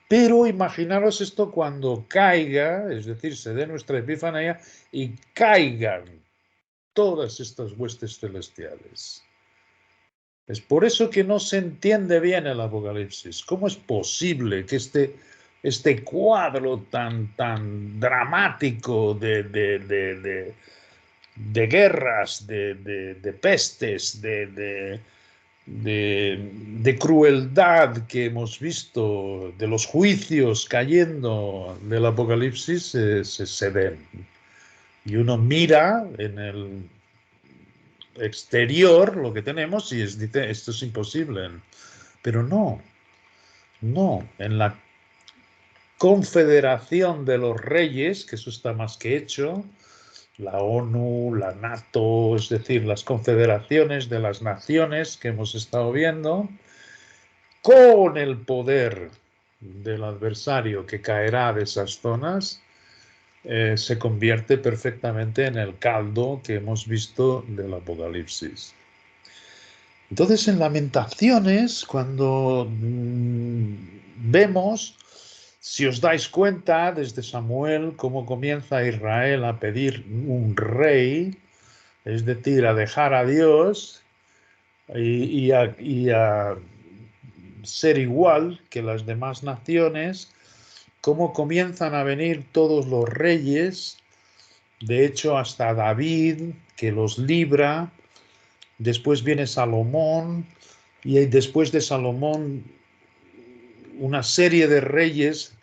Pero imaginaros esto cuando caiga, es decir, se dé nuestra epifanía y caigan todas estas huestes celestiales. Es por eso que no se entiende bien el Apocalipsis. ¿Cómo es posible que este cuadro tan dramático de guerras, de pestes, de crueldad que hemos visto, de los juicios cayendo del Apocalipsis, se den? Y uno mira en el exterior lo que tenemos y dice, esto es imposible. Pero no, en la Confederación de los Reyes, que eso está más que hecho, la ONU, la NATO, es decir, las confederaciones de las naciones que hemos estado viendo, con el poder del adversario que caerá de esas zonas, se convierte perfectamente en el caldo que hemos visto del Apocalipsis. Entonces, en Lamentaciones, cuando vemos, si os dais cuenta, desde Samuel, cómo comienza Israel a pedir un rey, es decir, a dejar a Dios y a ser igual que las demás naciones, cómo comienzan a venir todos los reyes, de hecho hasta David, que los libra. Después viene Salomón, y después de Salomón una serie de reyes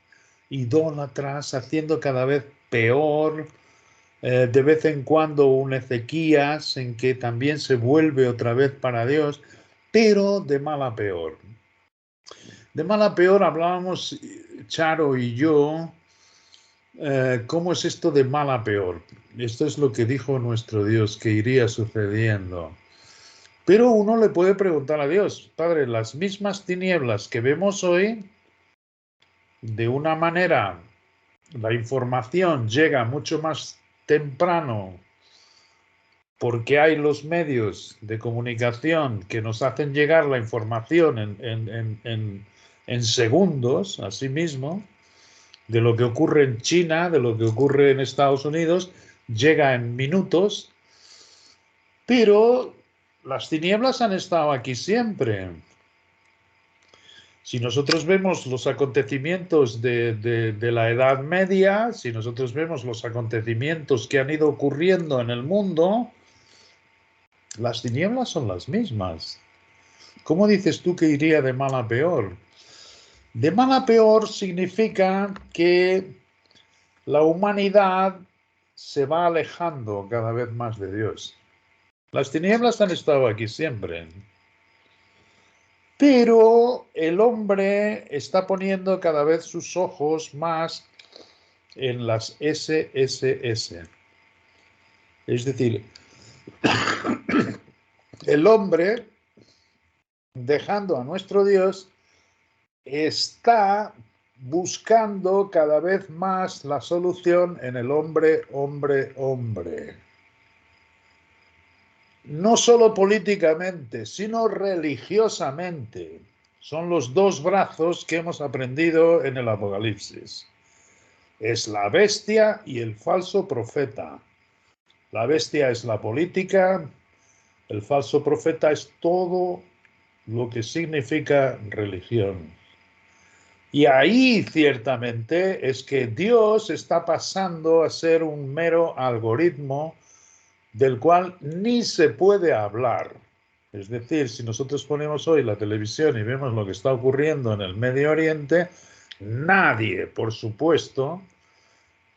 idólatras, haciendo cada vez peor, de vez en cuando un Ezequías en que también se vuelve otra vez para Dios, pero de mal a peor. De mal a peor hablábamos Charo y yo, ¿cómo es esto de mal a peor? Esto es lo que dijo nuestro Dios que iría sucediendo. Pero uno le puede preguntar a Dios, Padre, las mismas tinieblas que vemos hoy, de una manera, la información llega mucho más temprano porque hay los medios de comunicación que nos hacen llegar la información en segundos, así mismo, de lo que ocurre en China, de lo que ocurre en Estados Unidos, llega en minutos, pero las tinieblas han estado aquí siempre. Si nosotros vemos los acontecimientos de la Edad Media, si nosotros vemos los acontecimientos que han ido ocurriendo en el mundo, las tinieblas son las mismas. ¿Cómo dices tú que iría de mal a peor? De mal a peor significa que la humanidad se va alejando cada vez más de Dios. Las tinieblas han estado aquí siempre, pero el hombre está poniendo cada vez sus ojos más en las SSS. Es decir, el hombre, dejando a nuestro Dios, está buscando cada vez más la solución en el hombre, hombre, hombre. No solo políticamente, sino religiosamente. Son los dos brazos que hemos aprendido en el Apocalipsis. Es la bestia y el falso profeta. La bestia es la política, el falso profeta es todo lo que significa religión. Y ahí ciertamente es que Dios está pasando a ser un mero algoritmo del cual ni se puede hablar. Es decir, si nosotros ponemos hoy la televisión y vemos lo que está ocurriendo en el Medio Oriente, nadie, por supuesto,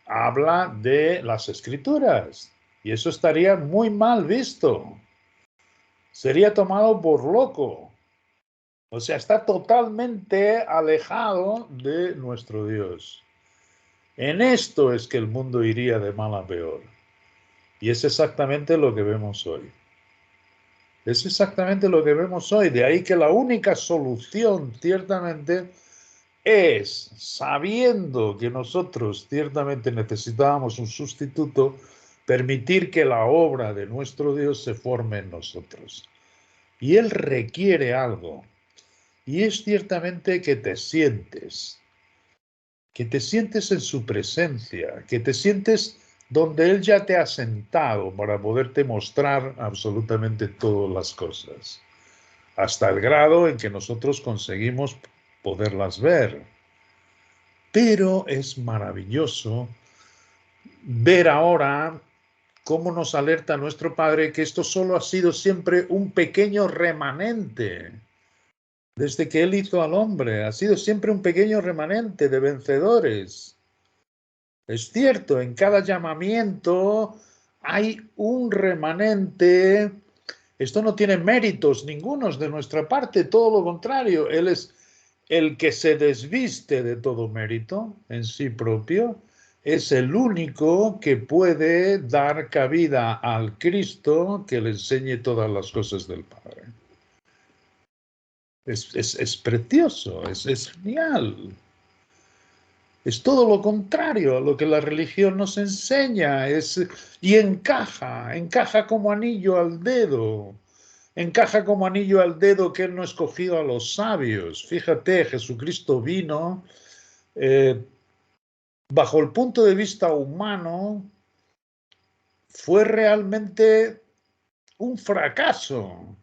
habla de las Escrituras. Y eso estaría muy mal visto. Sería tomado por loco. O sea, está totalmente alejado de nuestro Dios. En esto es que el mundo iría de mal a peor. Y es exactamente lo que vemos hoy. Es exactamente lo que vemos hoy. De ahí que la única solución, ciertamente, es, sabiendo que nosotros ciertamente necesitábamos un sustituto, permitir que la obra de nuestro Dios se forme en nosotros. Y Él requiere algo. Y es ciertamente que te sientes en su presencia, que te sientes donde Él ya te ha sentado para poderte mostrar absolutamente todas las cosas, hasta el grado en que nosotros conseguimos poderlas ver. Pero es maravilloso ver ahora cómo nos alerta nuestro Padre que esto solo ha sido siempre un pequeño remanente. Desde que Él hizo al hombre, ha sido siempre un pequeño remanente de vencedores. Es cierto, en cada llamamiento hay un remanente. Esto no tiene méritos ningunos de nuestra parte, todo lo contrario. Él es el que se desviste de todo mérito en sí propio. Es el único que puede dar cabida al Cristo que le enseñe todas las cosas del Padre. Es precioso, es genial. Es todo lo contrario a lo que la religión nos enseña. Y encaja como anillo al dedo. Encaja como anillo al dedo que Él no escogió a los sabios. Fíjate, Jesucristo vino bajo el punto de vista humano, fue realmente un fracaso.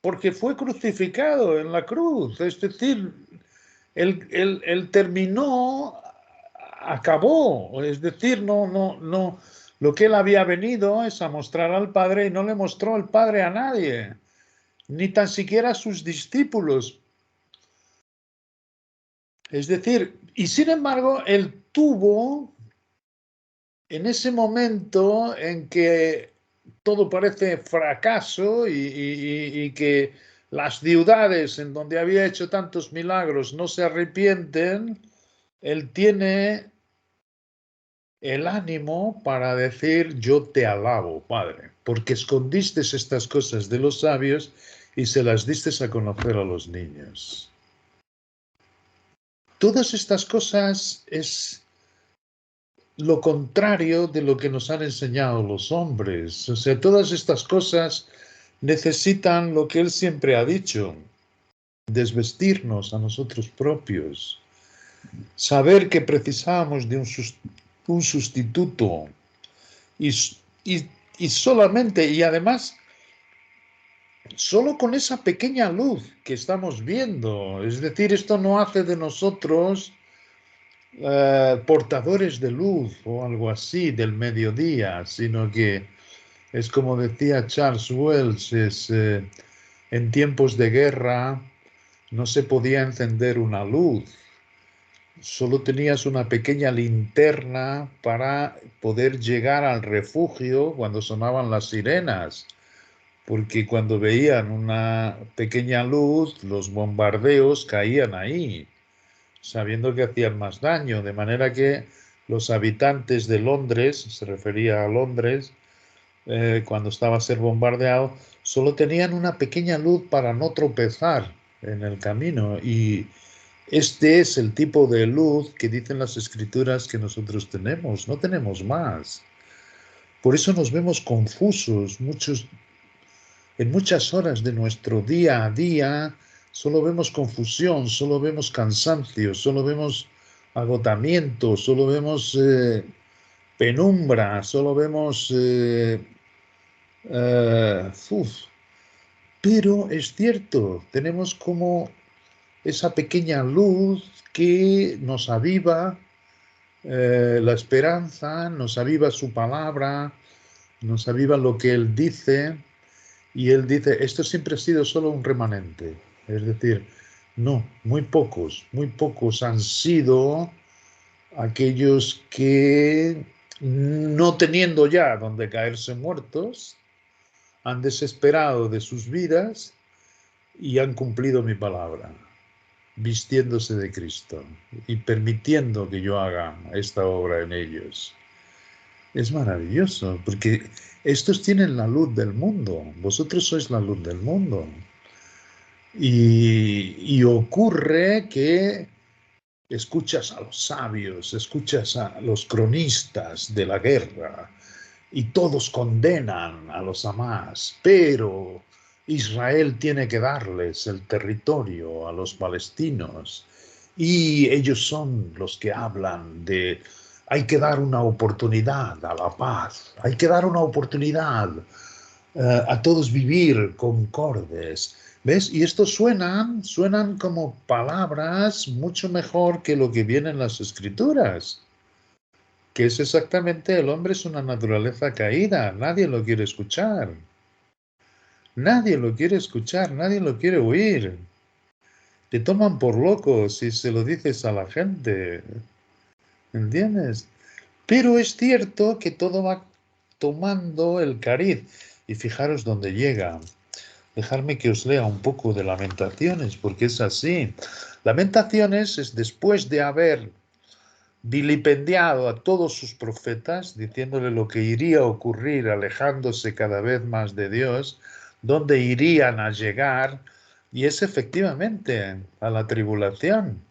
Porque fue crucificado en la cruz, es decir, él terminó, acabó, es decir, no, lo que él había venido es a mostrar al Padre y no le mostró al Padre a nadie, ni tan siquiera a sus discípulos. Es decir, y sin embargo, él tuvo, en ese momento en que todo parece fracaso y que las ciudades en donde había hecho tantos milagros no se arrepienten, él tiene el ánimo para decir: yo te alabo, Padre, porque escondiste estas cosas de los sabios y se las diste a conocer a los niños. Todas estas cosas es lo contrario de lo que nos han enseñado los hombres. O sea, todas estas cosas necesitan lo que Él siempre ha dicho: desvestirnos a nosotros propios, saber que precisábamos de un sustituto y solamente, y además, solo con esa pequeña luz que estamos viendo. Es decir, esto no hace de nosotros portadores de luz o algo así del mediodía, sino que es como decía Charles Wells, en tiempos de guerra no se podía encender una luz, solo tenías una pequeña linterna para poder llegar al refugio cuando sonaban las sirenas, porque cuando veían una pequeña luz, los bombardeos caían ahí. sabiendo que hacían más daño, de manera que los habitantes de Londres, se refería a Londres, cuando estaba a ser bombardeado, solo tenían una pequeña luz para no tropezar en el camino. Y este es el tipo de luz que dicen las Escrituras que nosotros tenemos, no tenemos más. Por eso nos vemos confusos en muchas horas de nuestro día a día. Solo vemos confusión, solo vemos cansancio, solo vemos agotamiento, solo vemos penumbra, solo vemos... pero es cierto, tenemos como esa pequeña luz que nos aviva la esperanza, nos aviva su palabra, nos aviva lo que Él dice, y Él dice, esto siempre ha sido solo un remanente. Es decir, no, muy pocos han sido aquellos que, no teniendo ya donde caerse muertos, han desesperado de sus vidas y han cumplido mi palabra, vistiéndose de Cristo y permitiendo que yo haga esta obra en ellos. Es maravilloso, porque estos tienen la luz del mundo, vosotros sois la luz del mundo. Y ocurre que escuchas a los sabios, escuchas a los cronistas de la guerra, y todos condenan a los Hamás, pero Israel tiene que darles el territorio a los palestinos, y ellos son los que hablan de hay que dar una oportunidad a la paz, hay que dar una oportunidad a todos vivir concordes. ¿Ves? Y estos suenan como palabras mucho mejor que lo que viene en las Escrituras, que es exactamente: el hombre es una naturaleza caída, nadie lo quiere escuchar. Nadie lo quiere escuchar, nadie lo quiere oír. Te toman por loco si se lo dices a la gente. ¿Entiendes? Pero es cierto que todo va tomando el cariz. Y fijaros dónde llega. Dejadme que os lea un poco de Lamentaciones, porque es así. Lamentaciones es después de haber vilipendiado a todos sus profetas, diciéndole lo que iría a ocurrir alejándose cada vez más de Dios, dónde irían a llegar, y es efectivamente a la tribulación.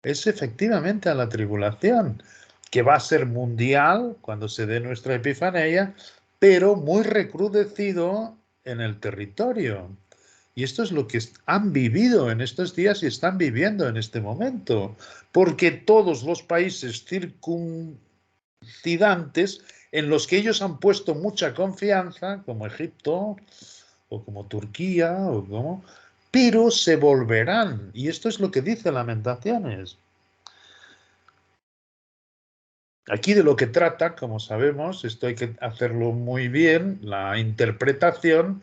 Es efectivamente a la tribulación, que va a ser mundial cuando se dé nuestra Epifanía, pero muy recrudecido en el territorio. Y esto es lo que han vivido en estos días y están viviendo en este momento, porque todos los países circuncidantes en los que ellos han puesto mucha confianza, como Egipto o como Turquía, pero se volverán. Y esto es lo que dice Lamentaciones. Aquí de lo que trata, como sabemos, esto hay que hacerlo muy bien, la interpretación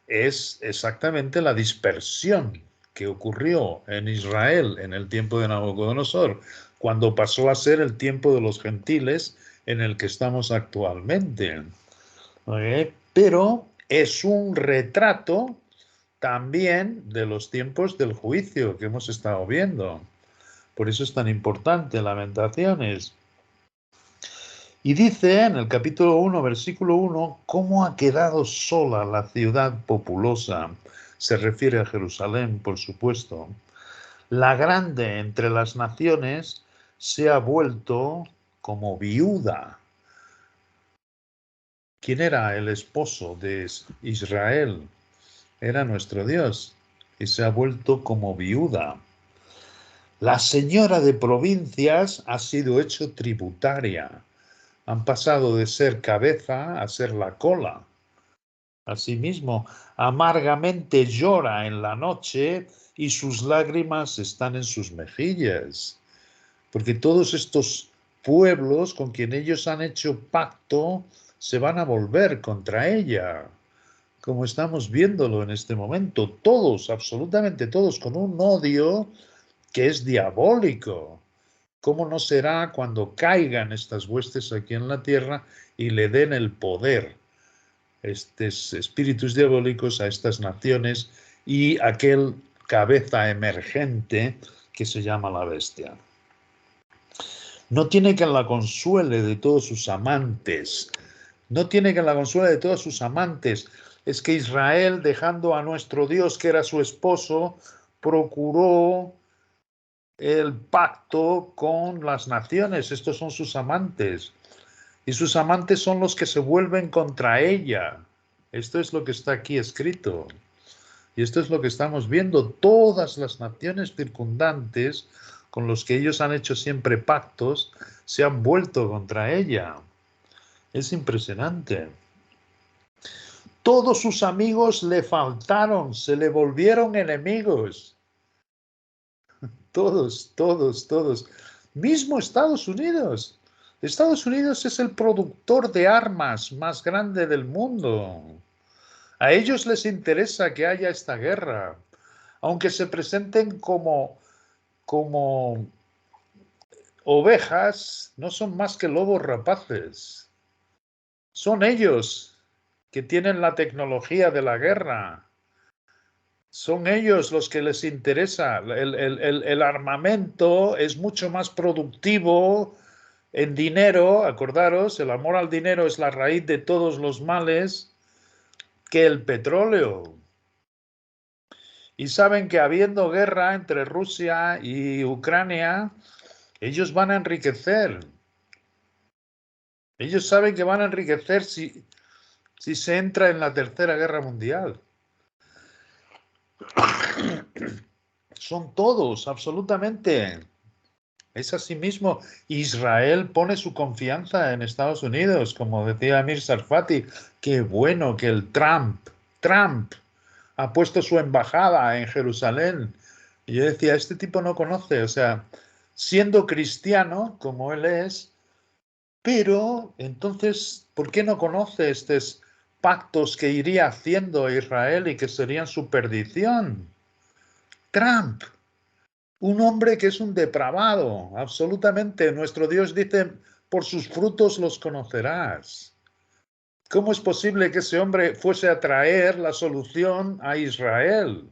es exactamente la dispersión que ocurrió en Israel en el tiempo de Nabucodonosor, cuando pasó a ser el tiempo de los gentiles en el que estamos actualmente. Pero es un retrato también de los tiempos del juicio que hemos estado viendo. Por eso es tan importante Lamentaciones. Y dice en el capítulo 1, versículo 1, cómo ha quedado sola la ciudad populosa. Se refiere a Jerusalén, por supuesto. La grande entre las naciones se ha vuelto como viuda. ¿Quién era el esposo de Israel? Era nuestro Dios. Y se ha vuelto como viuda. La señora de provincias ha sido hecho tributaria. Han pasado de ser cabeza a ser la cola. Asimismo, amargamente llora en la noche y sus lágrimas están en sus mejillas. Porque todos estos pueblos con quien ellos han hecho pacto se van a volver contra ella, como estamos viéndolo en este momento. Todos, absolutamente todos, con un odio que es diabólico. ¿Cómo no será cuando caigan estas huestes aquí en la tierra y le den el poder, estos espíritus diabólicos, a estas naciones y aquel cabeza emergente que se llama la bestia. No tiene quien la consuele de todos sus amantes. No tiene quien la consuele de todos sus amantes. Es que Israel, dejando a nuestro Dios, que era su esposo, procuró el pacto con las naciones. Estos son sus amantes. Y sus amantes son los que se vuelven contra ella. Esto es lo que está aquí escrito. Y esto es lo que estamos viendo. Todas las naciones circundantes con los que ellos han hecho siempre pactos se han vuelto contra ella. Es impresionante. Todos sus amigos le faltaron, se le volvieron enemigos. Todos, todos, todos. Mismo Estados Unidos. Estados Unidos es el productor de armas más grande del mundo. A ellos les interesa que haya esta guerra, aunque se presenten como ovejas, no son más que lobos rapaces. Son ellos que tienen la tecnología de la guerra. Son ellos los que les interesa. El armamento es mucho más productivo en dinero. Acordaros, el amor al dinero es la raíz de todos los males, que el petróleo. Y saben que habiendo guerra entre Rusia y Ucrania, ellos van a enriquecer. Ellos saben que van a enriquecer si se entra en la Tercera Guerra Mundial. Son todos, absolutamente. Es así mismo. Israel pone su confianza en Estados Unidos, como decía Amir Sarfati. Qué bueno que el Trump ha puesto su embajada en Jerusalén. Y yo decía, este tipo no conoce, o sea, siendo cristiano, como él es, pero entonces, ¿por qué no conoce estos pactos que iría haciendo Israel y que serían su perdición? Trump, un hombre que es un depravado, absolutamente. Nuestro Dios dice, por sus frutos los conocerás. ¿Cómo es posible que ese hombre fuese a traer la solución a Israel?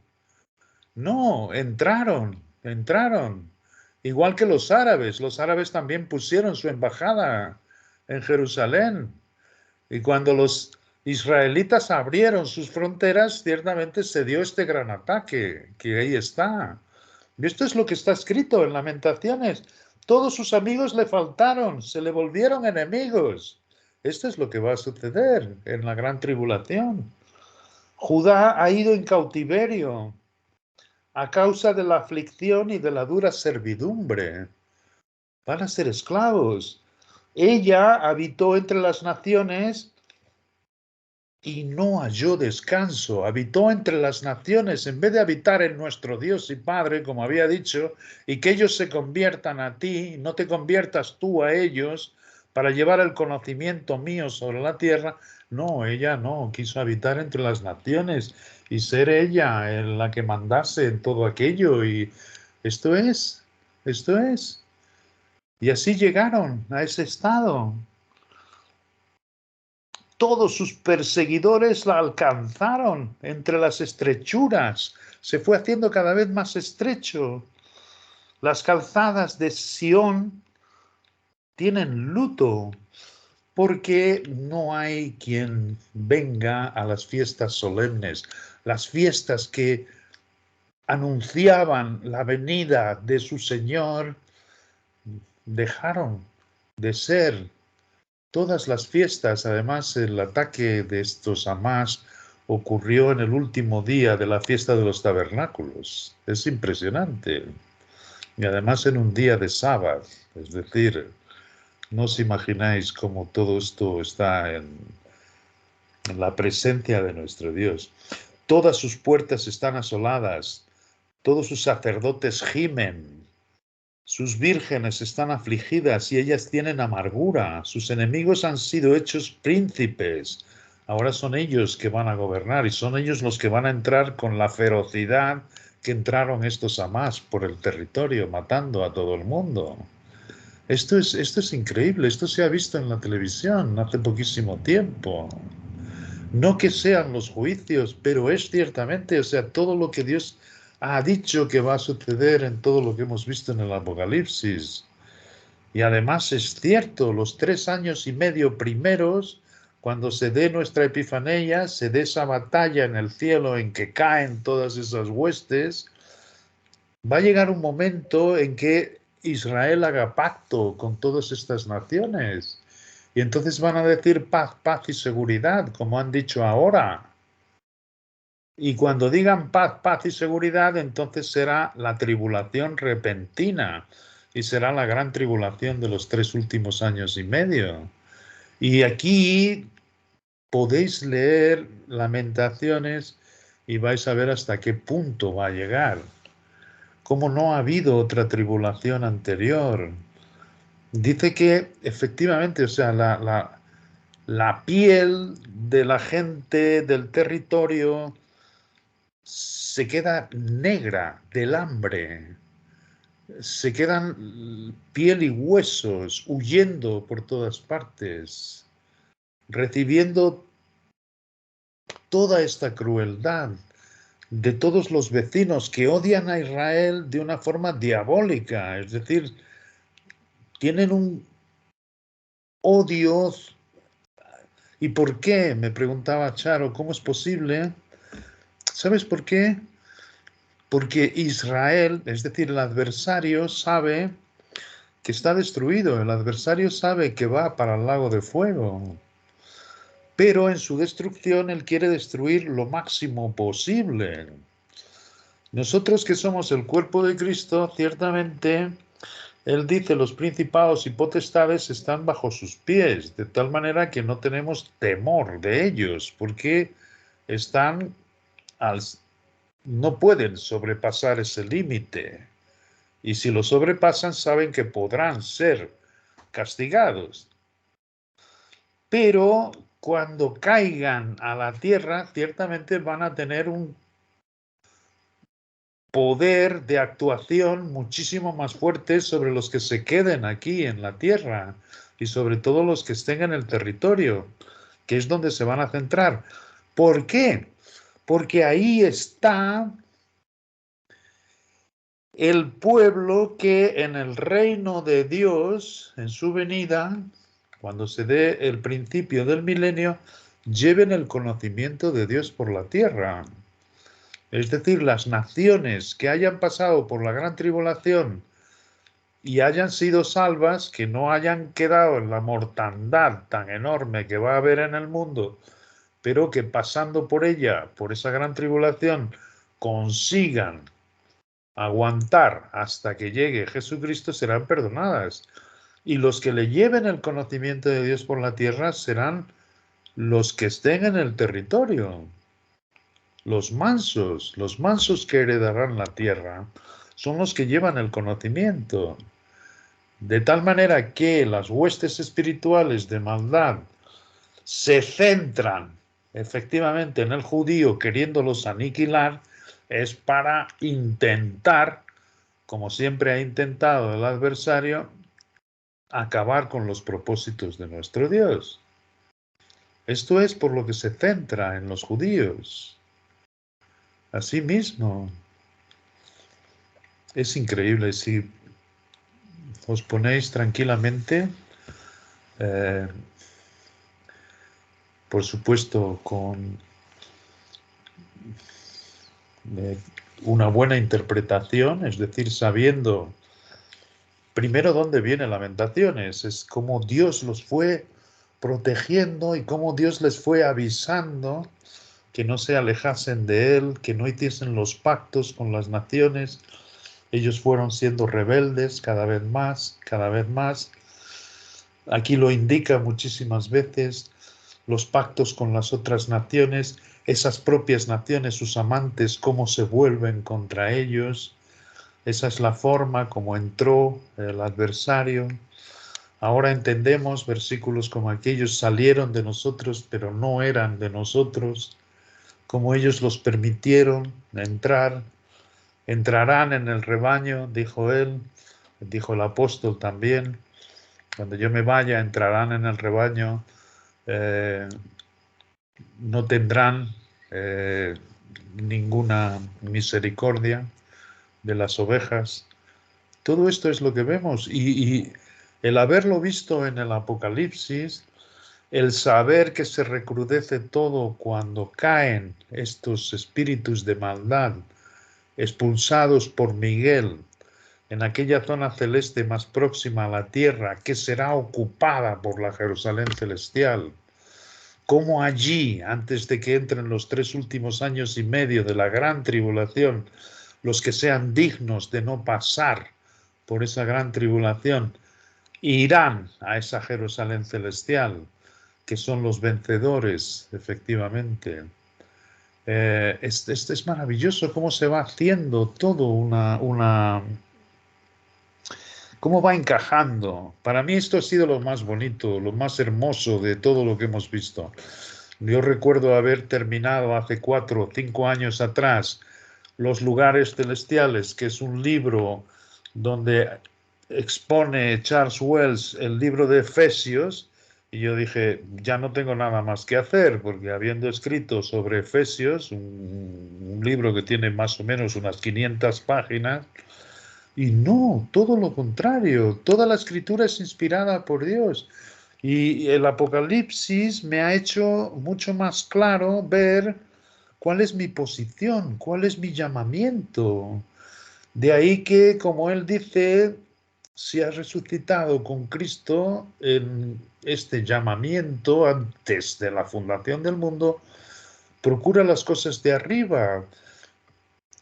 No, entraron. Igual que los árabes también pusieron su embajada en Jerusalén. Y cuando los israelitas abrieron sus fronteras, ciertamente se dio este gran ataque, que ahí está. Y esto es lo que está escrito en Lamentaciones. Todos sus amigos le faltaron, se le volvieron enemigos. Esto es lo que va a suceder en la gran tribulación. Judá ha ido en cautiverio a causa de la aflicción y de la dura servidumbre. Van a ser esclavos. Ella habitó entre las naciones y no halló descanso. Habitó entre las naciones en vez de habitar en nuestro Dios y Padre, como había dicho, y que ellos se conviertan a ti, no te conviertas tú a ellos, para llevar el conocimiento mío sobre la tierra. No, ella no, quiso habitar entre las naciones y ser ella la que mandase en todo aquello. Y esto es. Y así llegaron a ese estado. Todos sus perseguidores la alcanzaron entre las estrechuras. Se fue haciendo cada vez más estrecho. Las calzadas de Sión tienen luto, porque no hay quien venga a las fiestas solemnes, las fiestas que anunciaban la venida de su Señor, dejaron de ser. Todas las fiestas, además el ataque de estos Hamás ocurrió en el último día de la fiesta de los tabernáculos. Es impresionante. Y además en un día de sábado, es decir, no os imagináis cómo todo esto está en la presencia de nuestro Dios. Todas sus puertas están asoladas, todos sus sacerdotes gimen, sus vírgenes están afligidas y ellas tienen amargura. Sus enemigos han sido hechos príncipes. Ahora son ellos que van a gobernar y son ellos los que van a entrar con la ferocidad que entraron estos Hamás por el territorio, matando a todo el mundo. Esto es increíble, esto se ha visto en la televisión hace poquísimo tiempo. No que sean los juicios, pero es ciertamente, o sea, todo lo que Dios ha dicho que va a suceder en todo lo que hemos visto en el Apocalipsis. Y además es cierto, los 3 años y medio primeros, cuando se dé nuestra Epifanía, se dé esa batalla en el cielo en que caen todas esas huestes, va a llegar un momento en que Israel haga pacto con todas estas naciones. Y entonces van a decir paz, paz y seguridad, como han dicho ahora. Y cuando digan paz, paz y seguridad, entonces será la tribulación repentina y será la gran tribulación de los 3 últimos años y medio. Y aquí podéis leer Lamentaciones y vais a ver hasta qué punto va a llegar. Cómo no ha habido otra tribulación anterior. Dice que efectivamente, o sea, la piel de la gente del territorio se queda negra del hambre, se quedan piel y huesos huyendo por todas partes, recibiendo toda esta crueldad de todos los vecinos que odian a Israel de una forma diabólica, es decir, tienen un odio. ¿Y por qué? Me preguntaba Charo, ¿cómo es posible? ¿Sabes por qué? Porque Israel, es decir, el adversario sabe que está destruido, el adversario sabe que va para el lago de fuego, pero en su destrucción él quiere destruir lo máximo posible. Nosotros que somos el cuerpo de Cristo, ciertamente, él dice, los principados y potestades están bajo sus pies, de tal manera que no tenemos temor de ellos, porque están no pueden sobrepasar ese límite. Y si lo sobrepasan, saben que podrán ser castigados. Pero cuando caigan a la tierra, ciertamente van a tener un poder de actuación muchísimo más fuerte sobre los que se queden aquí en la tierra y sobre todo los que estén en el territorio, que es donde se van a centrar. ¿Por qué? Porque ahí está el pueblo que en el reino de Dios, en su venida, cuando se dé el principio del milenio, lleven el conocimiento de Dios por la tierra. Es decir, las naciones que hayan pasado por la gran tribulación y hayan sido salvas, que no hayan quedado en la mortandad tan enorme que va a haber en el mundo, pero que pasando por ella, por esa gran tribulación, consigan aguantar hasta que llegue Jesucristo, serán perdonadas. Y los que le lleven el conocimiento de Dios por la tierra serán los que estén en el territorio. Los mansos que heredarán la tierra, son los que llevan el conocimiento. De tal manera que las huestes espirituales de maldad se centran efectivamente en el judío queriéndolos aniquilar, es para intentar, como siempre ha intentado el adversario, acabar con los propósitos de nuestro Dios. Esto es por lo que se centra en los judíos. Asimismo, es increíble. Si os ponéis tranquilamente, por supuesto, con una buena interpretación, es decir, sabiendo primero dónde viene Lamentaciones, es cómo Dios los fue protegiendo y cómo Dios les fue avisando que no se alejasen de Él, que no hiciesen los pactos con las naciones. Ellos fueron siendo rebeldes cada vez más, cada vez más. Aquí lo indica muchísimas veces, los pactos con las otras naciones, esas propias naciones, sus amantes, cómo se vuelven contra ellos. Esa es la forma como entró el adversario. Ahora entendemos versículos como aquellos salieron de nosotros, pero no eran de nosotros, como ellos los permitieron entrar. Entrarán en el rebaño, dijo él, dijo el apóstol también. Cuando yo me vaya, entrarán en el rebaño, no tendrán ninguna misericordia de las ovejas. Todo esto es lo que vemos y el haberlo visto en el Apocalipsis, el saber que se recrudece todo cuando caen estos espíritus de maldad expulsados por Miguel en aquella zona celeste más próxima a la tierra, que será ocupada por la Jerusalén celestial, como allí, antes de que entren los 3 últimos años y medio de la gran tribulación, los que sean dignos de no pasar por esa gran tribulación, irán a esa Jerusalén celestial, que son los vencedores, efectivamente. Es maravilloso cómo se va haciendo todo cómo va encajando. Para mí esto ha sido lo más bonito, lo más hermoso de todo lo que hemos visto. Yo recuerdo haber terminado hace 4 o 5 años atrás Los lugares celestiales, que es un libro donde expone Charles Wells el libro de Efesios, y yo dije, ya no tengo nada más que hacer, porque habiendo escrito sobre Efesios, un libro que tiene más o menos unas 500 páginas, y no, todo lo contrario, toda la escritura es inspirada por Dios. Y el Apocalipsis me ha hecho mucho más claro ver cuál es mi posición, cuál es mi llamamiento. De ahí que, como él dice, si has resucitado con Cristo en este llamamiento antes de la fundación del mundo, procura las cosas de arriba.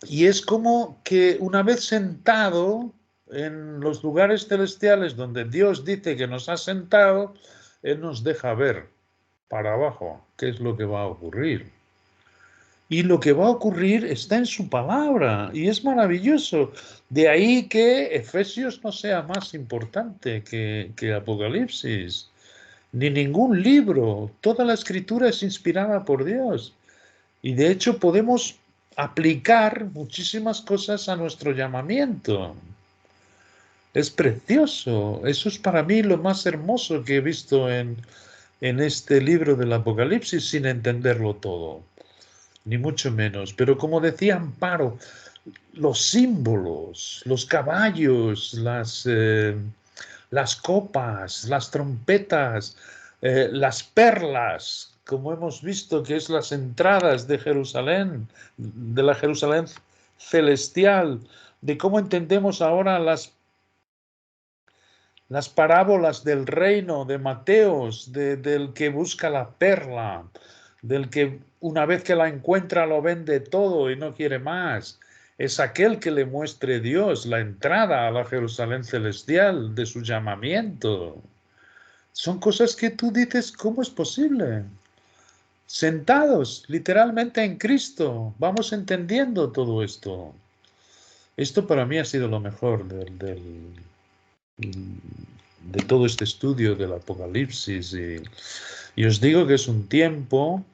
Y es como que una vez sentado en los lugares celestiales donde Dios dice que nos ha sentado, Él nos deja ver para abajo qué es lo que va a ocurrir. Y lo que va a ocurrir está en su palabra y es maravilloso. De ahí que Efesios no sea más importante que Apocalipsis, ni ningún libro. Toda la escritura es inspirada por Dios. Y de hecho podemos aplicar muchísimas cosas a nuestro llamamiento. Es precioso. Eso es para mí lo más hermoso que he visto en este libro del Apocalipsis, sin entenderlo todo, ni mucho menos. Pero como decía Amparo, los símbolos, los caballos, las copas, las trompetas, las perlas, como hemos visto que es las entradas de Jerusalén, de la Jerusalén celestial, de cómo entendemos ahora las parábolas del reino de Mateos, del que busca la perla, del que una vez que la encuentra lo vende todo y no quiere más. Es aquel que le muestre Dios la entrada a la Jerusalén celestial de su llamamiento. Son cosas que tú dices, ¿cómo es posible? Sentados literalmente en Cristo, vamos entendiendo todo esto. Esto para mí ha sido lo mejor de todo este estudio del Apocalipsis. Y os digo que es un tiempo.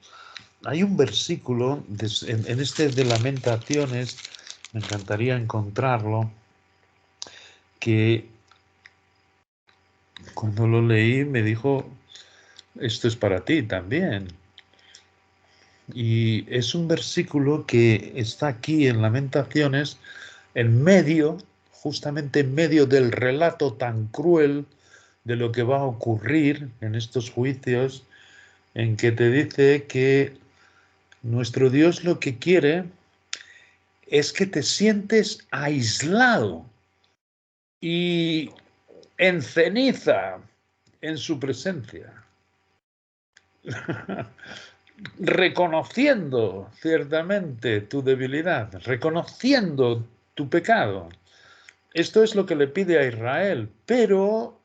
Hay un versículo en este de Lamentaciones, me encantaría encontrarlo, que cuando lo leí me dijo, esto es para ti también. Y es un versículo que está aquí en Lamentaciones, en medio, justamente en medio del relato tan cruel de lo que va a ocurrir en estos juicios, en que te dice que nuestro Dios lo que quiere es que te sientes aislado y en ceniza en su presencia, reconociendo ciertamente tu debilidad, reconociendo tu pecado. Esto es lo que le pide a Israel, pero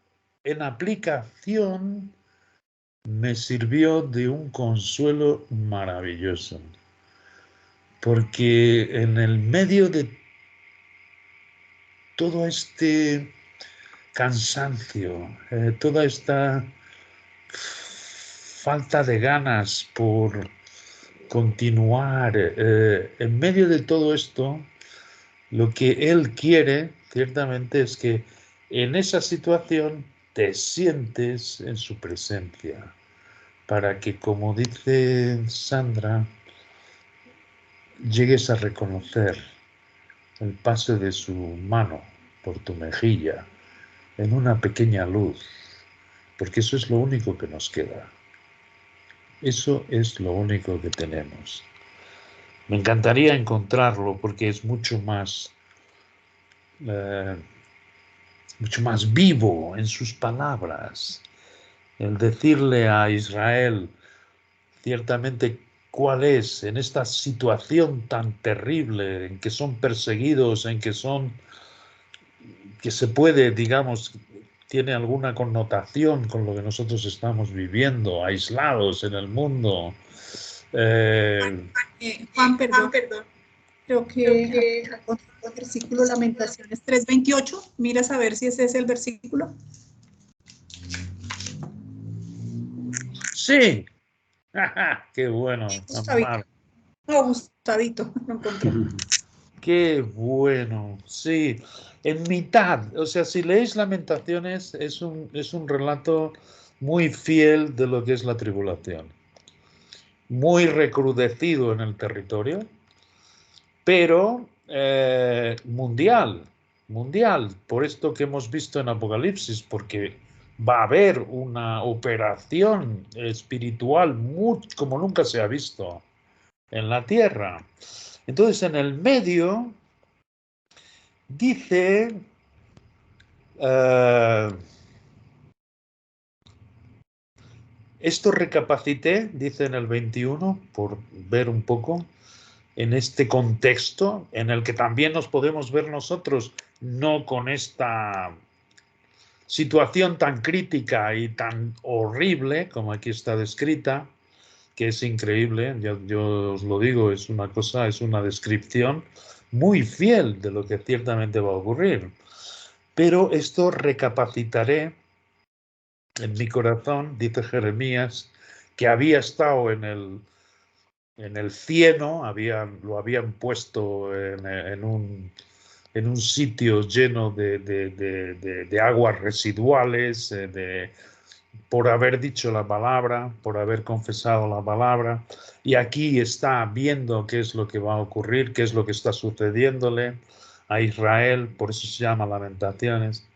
en aplicación me sirvió de un consuelo maravilloso, porque en el medio de todo este cansancio, toda esta falta de ganas por continuar, en medio de todo esto, lo que Él quiere, ciertamente, es que en esa situación te sientes en su presencia, para que, como dice Sandra, llegues a reconocer el paso de su mano por tu mejilla en una pequeña luz, porque eso es lo único que nos queda. Eso es lo único que tenemos. Me encantaría encontrarlo porque es mucho más vivo en sus palabras. El decirle a Israel ciertamente cuál es en esta situación tan terrible en que son perseguidos, en que se puede, digamos, tiene alguna connotación con lo que nosotros estamos viviendo, aislados en el mundo. Juan, perdón. Creo que el versículo Lamentaciones 3:28. Miras a ver si ese es el versículo. Sí. Qué bueno. Gustavito, lo encontré. Qué bueno, sí. En mitad, o sea, si leéis Lamentaciones, es un relato muy fiel de lo que es la tribulación. Muy recrudecido en el territorio, pero mundial, por esto que hemos visto en Apocalipsis, porque va a haber una operación espiritual como nunca se ha visto en la tierra. Entonces, en el medio dice, esto recapacité, dice en el 21, por ver un poco, en este contexto en el que también nos podemos ver nosotros, no con esta situación tan crítica y tan horrible como aquí está descrita, que es increíble, yo os lo digo, es una cosa, es una descripción muy fiel de lo que ciertamente va a ocurrir. Pero esto recapacitaré en mi corazón, dice Jeremías, que había estado en el cieno, lo habían puesto en un sitio lleno de aguas residuales, por haber dicho la palabra, por haber confesado la palabra, y aquí está viendo qué es lo que va a ocurrir, qué es lo que está sucediéndole a Israel, por eso se llama Lamentaciones.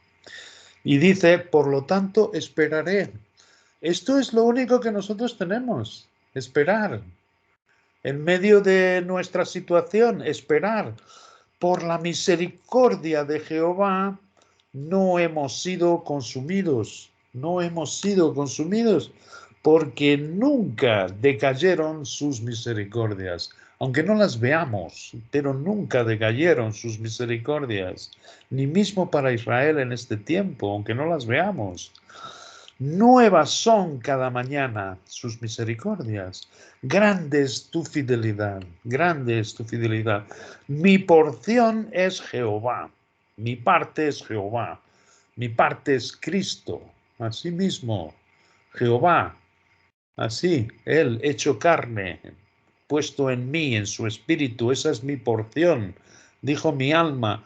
Y dice, por lo tanto, esperaré. Esto es lo único que nosotros tenemos, esperar. En medio de nuestra situación, esperar. Por la misericordia de Jehová, no hemos sido consumidos. No hemos sido consumidos porque nunca decayeron sus misericordias. Aunque no las veamos, pero nunca decayeron sus misericordias, ni mismo para Israel en este tiempo, aunque no las veamos. Nuevas son cada mañana sus misericordias. Grande es tu fidelidad, grande es tu fidelidad. Mi porción es Jehová, mi parte es Jehová, mi parte es Cristo. Asimismo, Jehová, así, Él hecho carne, puesto en mí, en su espíritu, esa es mi porción, dijo mi alma,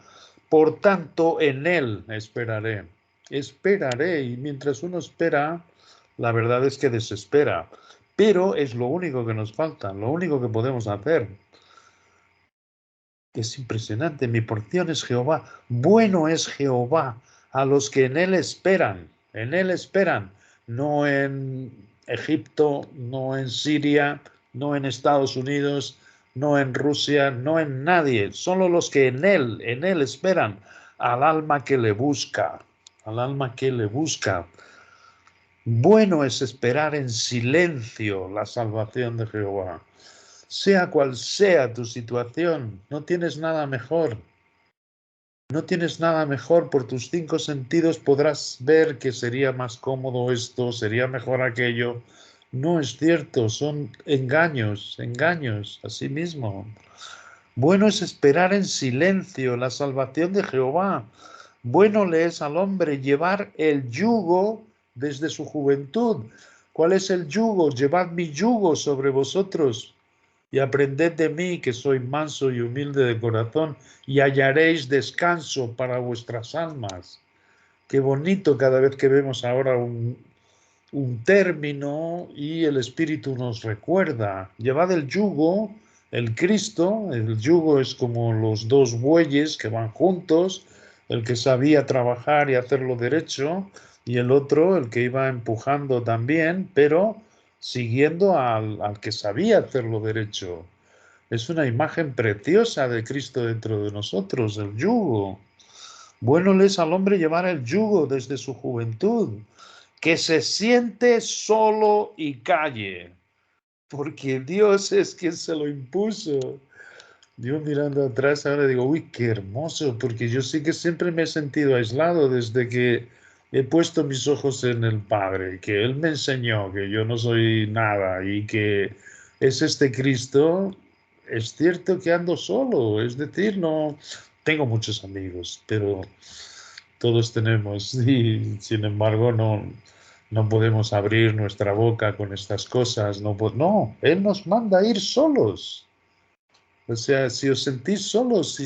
por tanto en Él esperaré. Esperaré, y mientras uno espera, la verdad es que desespera, pero es lo único que nos falta, lo único que podemos hacer. Es impresionante, mi porción es Jehová, bueno es Jehová a los que en Él esperan, no en Egipto, no en Siria, no en Estados Unidos, no en Rusia, no en nadie, solo los que en Él esperan, al alma que le busca, al alma que le busca. Bueno es esperar en silencio la salvación de Jehová. Sea cual sea tu situación, no tienes nada mejor. No tienes nada mejor, por tus 5 sentidos podrás ver que sería más cómodo esto, sería mejor aquello. No es cierto, son engaños, así mismo. Bueno es esperar en silencio la salvación de Jehová. Bueno le es al hombre llevar el yugo desde su juventud. ¿Cuál es el yugo? Llevad mi yugo sobre vosotros y aprended de mí, que soy manso y humilde de corazón, y hallaréis descanso para vuestras almas. Qué bonito cada vez que vemos ahora un término y el Espíritu nos recuerda. Llevad el yugo el Cristo. El yugo es como los dos bueyes que van juntos, el que sabía trabajar y hacerlo derecho, y el otro, el que iba empujando también, pero siguiendo al que sabía hacerlo derecho. Es una imagen preciosa de Cristo dentro de nosotros, el yugo. Bueno le es al hombre llevar el yugo desde su juventud, que se siente solo y calle, porque Dios es quien se lo impuso. Yo mirando atrás ahora digo, uy, qué hermoso, porque yo sí que siempre me he sentido aislado desde que he puesto mis ojos en el Padre, que Él me enseñó que yo no soy nada y que es este Cristo. Es cierto que ando solo, es decir, no tengo muchos amigos, pero todos tenemos y sin embargo no podemos abrir nuestra boca con estas cosas. No, Él nos manda a ir solos. O sea, si os sentís solos,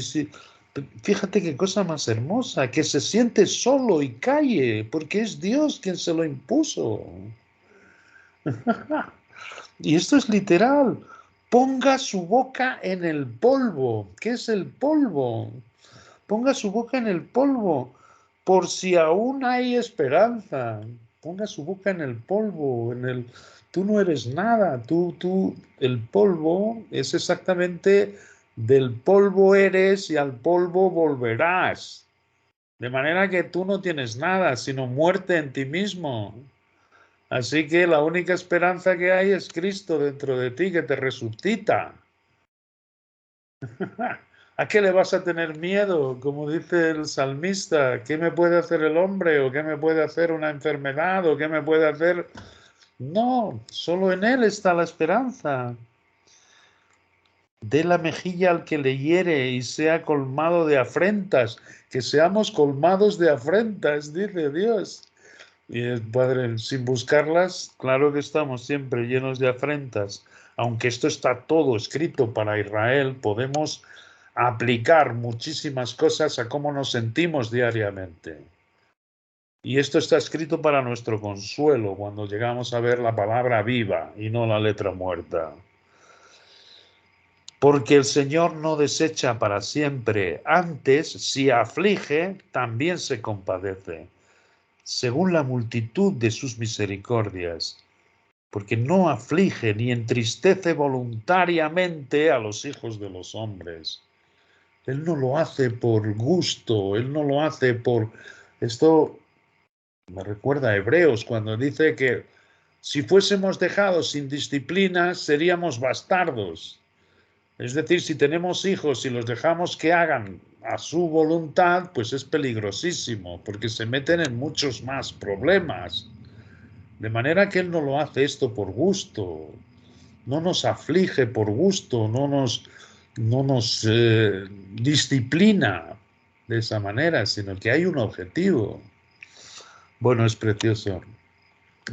fíjate qué cosa más hermosa, que se siente solo y calle, porque es Dios quien se lo impuso. Y esto es literal. Ponga su boca en el polvo. ¿Qué es el polvo? Ponga su boca en el polvo, por si aún hay esperanza. Ponga su boca en el polvo, tú no eres nada, el polvo es exactamente del polvo eres y al polvo volverás. De manera que tú no tienes nada, sino muerte en ti mismo. Así que la única esperanza que hay es Cristo dentro de ti que te resucita. ¿A qué le vas a tener miedo? Como dice el salmista, ¿qué me puede hacer el hombre? ¿O qué me puede hacer una enfermedad? ¿O qué me puede hacer? No, solo en Él está la esperanza. Dé la mejilla al que le hiere y sea colmado de afrentas. Que seamos colmados de afrentas, dice Dios. Y Padre, sin buscarlas, claro que estamos siempre llenos de afrentas. Aunque esto está todo escrito para Israel, podemos aplicar muchísimas cosas a cómo nos sentimos diariamente. Y esto está escrito para nuestro consuelo cuando llegamos a ver la palabra viva y no la letra muerta. Porque el Señor no desecha para siempre, antes, si aflige, también se compadece, según la multitud de sus misericordias, porque no aflige ni entristece voluntariamente a los hijos de los hombres. Él no lo hace por gusto, Él no lo hace por... Esto me recuerda a Hebreos cuando dice que si fuésemos dejados sin disciplina seríamos bastardos. Es decir, si tenemos hijos y los dejamos que hagan a su voluntad, pues es peligrosísimo, porque se meten en muchos más problemas. De manera que Él no lo hace esto por gusto, no nos aflige por gusto, no nos disciplina de esa manera, sino que hay un objetivo. Bueno, es precioso.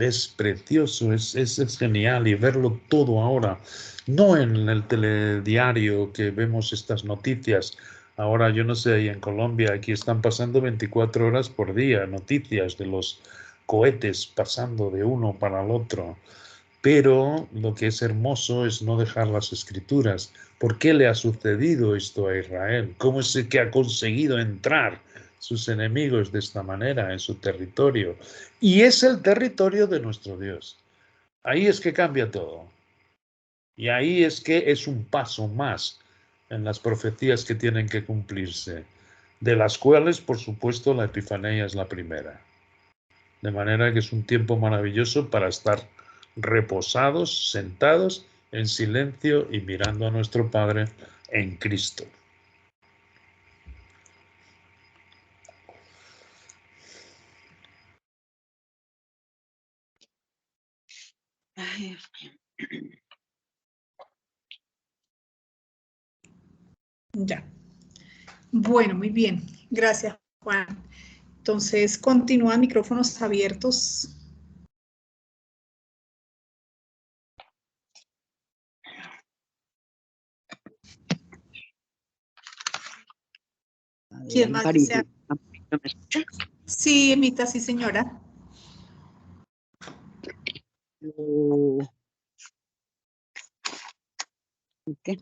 Es precioso, es genial y verlo todo ahora, no en el telediario que vemos estas noticias. Ahora yo no sé, ahí en Colombia, aquí están pasando 24 horas por día noticias de los cohetes pasando de uno para el otro. Pero lo que es hermoso es no dejar las escrituras. ¿Por qué le ha sucedido esto a Israel? ¿Cómo es que ha conseguido entrar sus enemigos de esta manera en su territorio? Y es el territorio de nuestro Dios. Ahí es que cambia todo. Y ahí es que es un paso más en las profecías que tienen que cumplirse, de las cuales, por supuesto, la Epifanía es la primera. De manera que es un tiempo maravilloso para estar reposados, sentados en silencio y mirando a nuestro Padre en Cristo. Ya. Bueno, muy bien. Gracias, Juan. Entonces, continúan micrófonos abiertos. ¿Quién más desea? Sí, Emita, sí, señora. ¿Qué?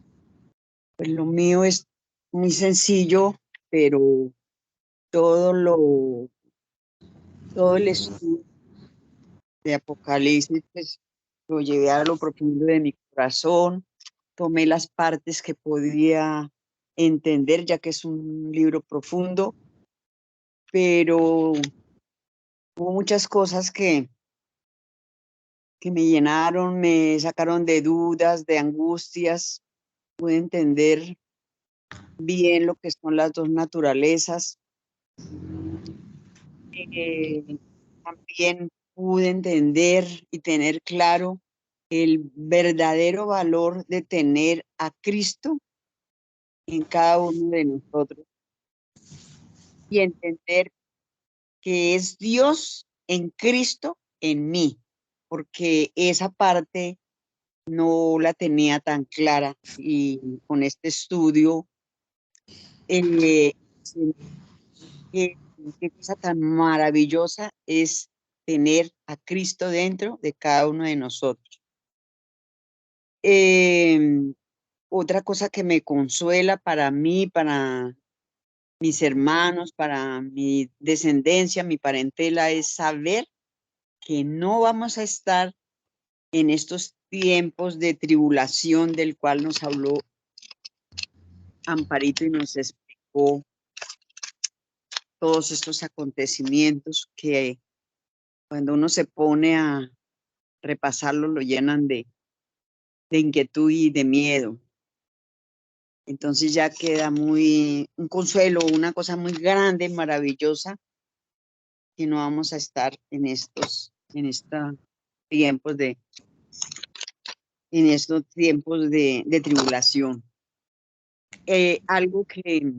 Pues lo mío es muy sencillo, pero todo el estudio de Apocalipsis, pues lo llevé a lo profundo de mi corazón, tomé las partes que podía entender, ya que es un libro profundo, pero hubo muchas cosas que me llenaron, me sacaron de dudas, de angustias, pude entender bien lo que son las dos naturalezas. También pude entender y tener claro el verdadero valor de tener a Cristo en cada uno de nosotros y entender que es Dios en Cristo en mí, porque esa parte no la tenía tan clara y con este estudio, eh, qué, qué cosa tan maravillosa es tener a Cristo dentro de cada uno de nosotros. Otra cosa que me consuela para mí, para mis hermanos, para mi descendencia, mi parentela, es saber que no vamos a estar en estos tiempos de tribulación del cual nos habló Amparito y nos explicó todos estos acontecimientos que cuando uno se pone a repasarlo lo llenan de inquietud y de miedo. Entonces ya queda muy un consuelo, una cosa muy grande, maravillosa, que no vamos a estar en estos tiempos de tribulación. Algo que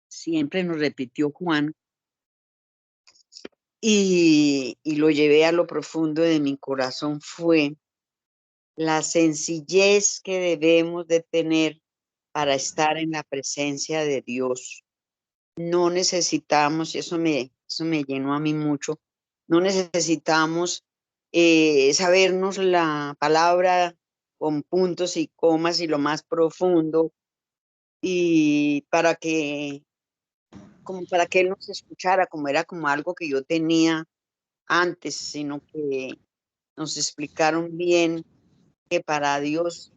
siempre nos repitió Juan y lo llevé a lo profundo de mi corazón fue la sencillez que debemos de tener para estar en la presencia de Dios. No necesitamos, y eso me llenó a mí mucho, no necesitamos sabernos la palabra con puntos y comas y lo más profundo, y como para que Él nos escuchara, como era como algo que yo tenía antes, sino que nos explicaron bien que para Dios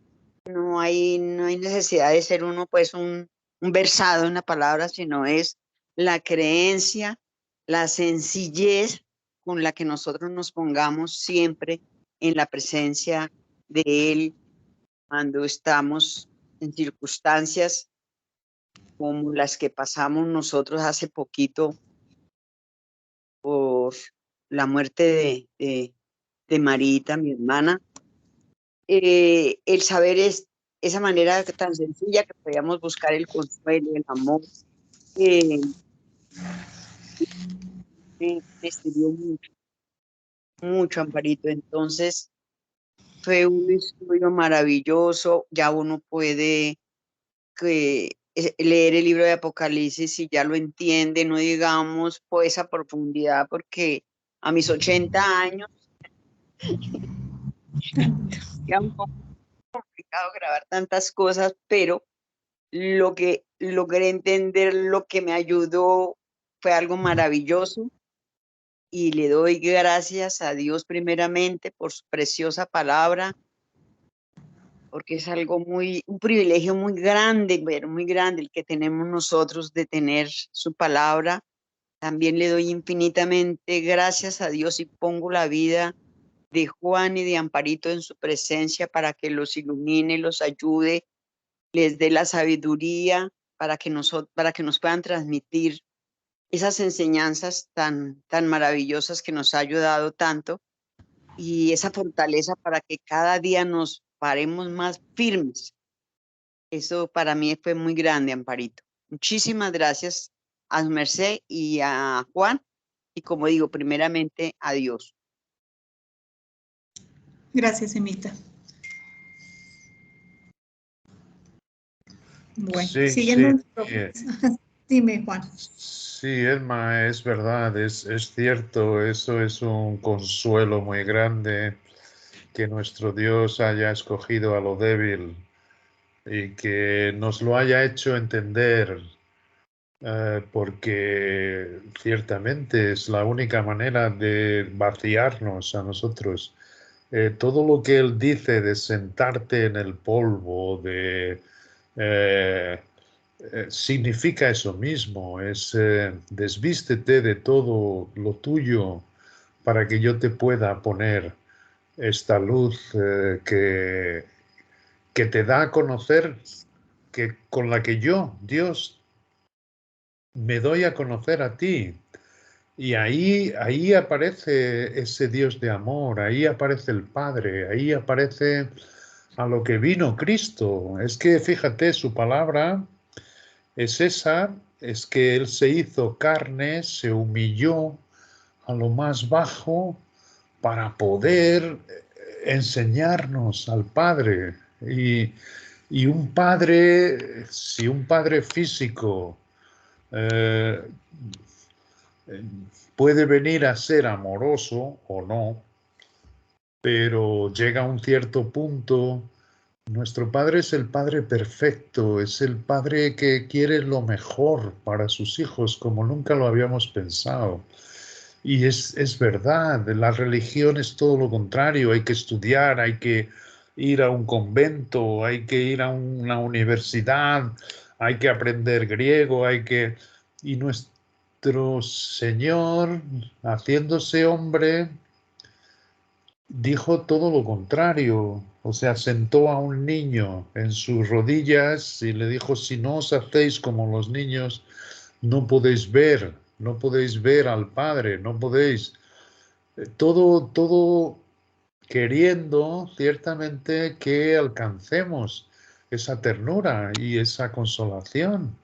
no hay necesidad de ser uno, pues, un versado en la palabra, sino es la creencia, la sencillez con la que nosotros nos pongamos siempre en la presencia de Él cuando estamos en circunstancias como las que pasamos nosotros hace poquito por la muerte de Marita, mi hermana. El saber es esa manera tan sencilla que podíamos buscar el consuelo, el amor, eh, me sirvió mucho, mucho, Amparito. Entonces fue un estudio maravilloso. Ya uno puede leer el libro de Apocalipsis y ya lo entiende, no digamos pues a profundidad, porque a mis 80 años ya un poco complicado grabar tantas cosas, pero lo que logré entender, lo que me ayudó fue algo maravilloso y le doy gracias a Dios primeramente por su preciosa palabra, porque es algo un privilegio muy grande, pero muy grande el que tenemos nosotros de tener su palabra. También le doy infinitamente gracias a Dios y pongo la vida de Juan y de Amparito en su presencia para que los ilumine, los ayude, les dé la sabiduría para que nos puedan transmitir esas enseñanzas tan maravillosas que nos ha ayudado tanto y esa fortaleza para que cada día nos paremos más firmes. Eso para mí fue muy grande, Amparito. Muchísimas gracias a Merced y a Juan y, como digo, primeramente a Dios. Gracias, Emita. Bueno, Sí, siguiendo. sí. Dime, Juan. Sí, Emma, es verdad, es cierto, eso es un consuelo muy grande que nuestro Dios haya escogido a lo débil y que nos lo haya hecho entender, porque ciertamente es la única manera de vaciarnos a nosotros. Todo lo que él dice de sentarte en el polvo, significa eso mismo, es desvístete de todo lo tuyo para que yo te pueda poner esta luz que te da a conocer, que con la que yo, Dios, me doy a conocer a ti. Y ahí aparece ese Dios de amor, ahí aparece el Padre, ahí aparece a lo que vino Cristo. Es que fíjate, su palabra es esa, es que Él se hizo carne, se humilló a lo más bajo para poder enseñarnos al Padre. Y un padre, si un padre físico eh, puede venir a ser amoroso o no, pero llega a un cierto punto, nuestro Padre es el Padre perfecto, es el Padre que quiere lo mejor para sus hijos, como nunca lo habíamos pensado. Y es verdad, la religión es todo lo contrario, hay que estudiar, hay que ir a un convento, hay que ir a una universidad, hay que aprender griego, Y nuestro Señor, haciéndose hombre, dijo todo lo contrario, o sea, sentó a un niño en sus rodillas y le dijo, si no os hacéis como los niños, no podéis ver al Padre, no podéis. Todo queriendo ciertamente que alcancemos esa ternura y esa consolación.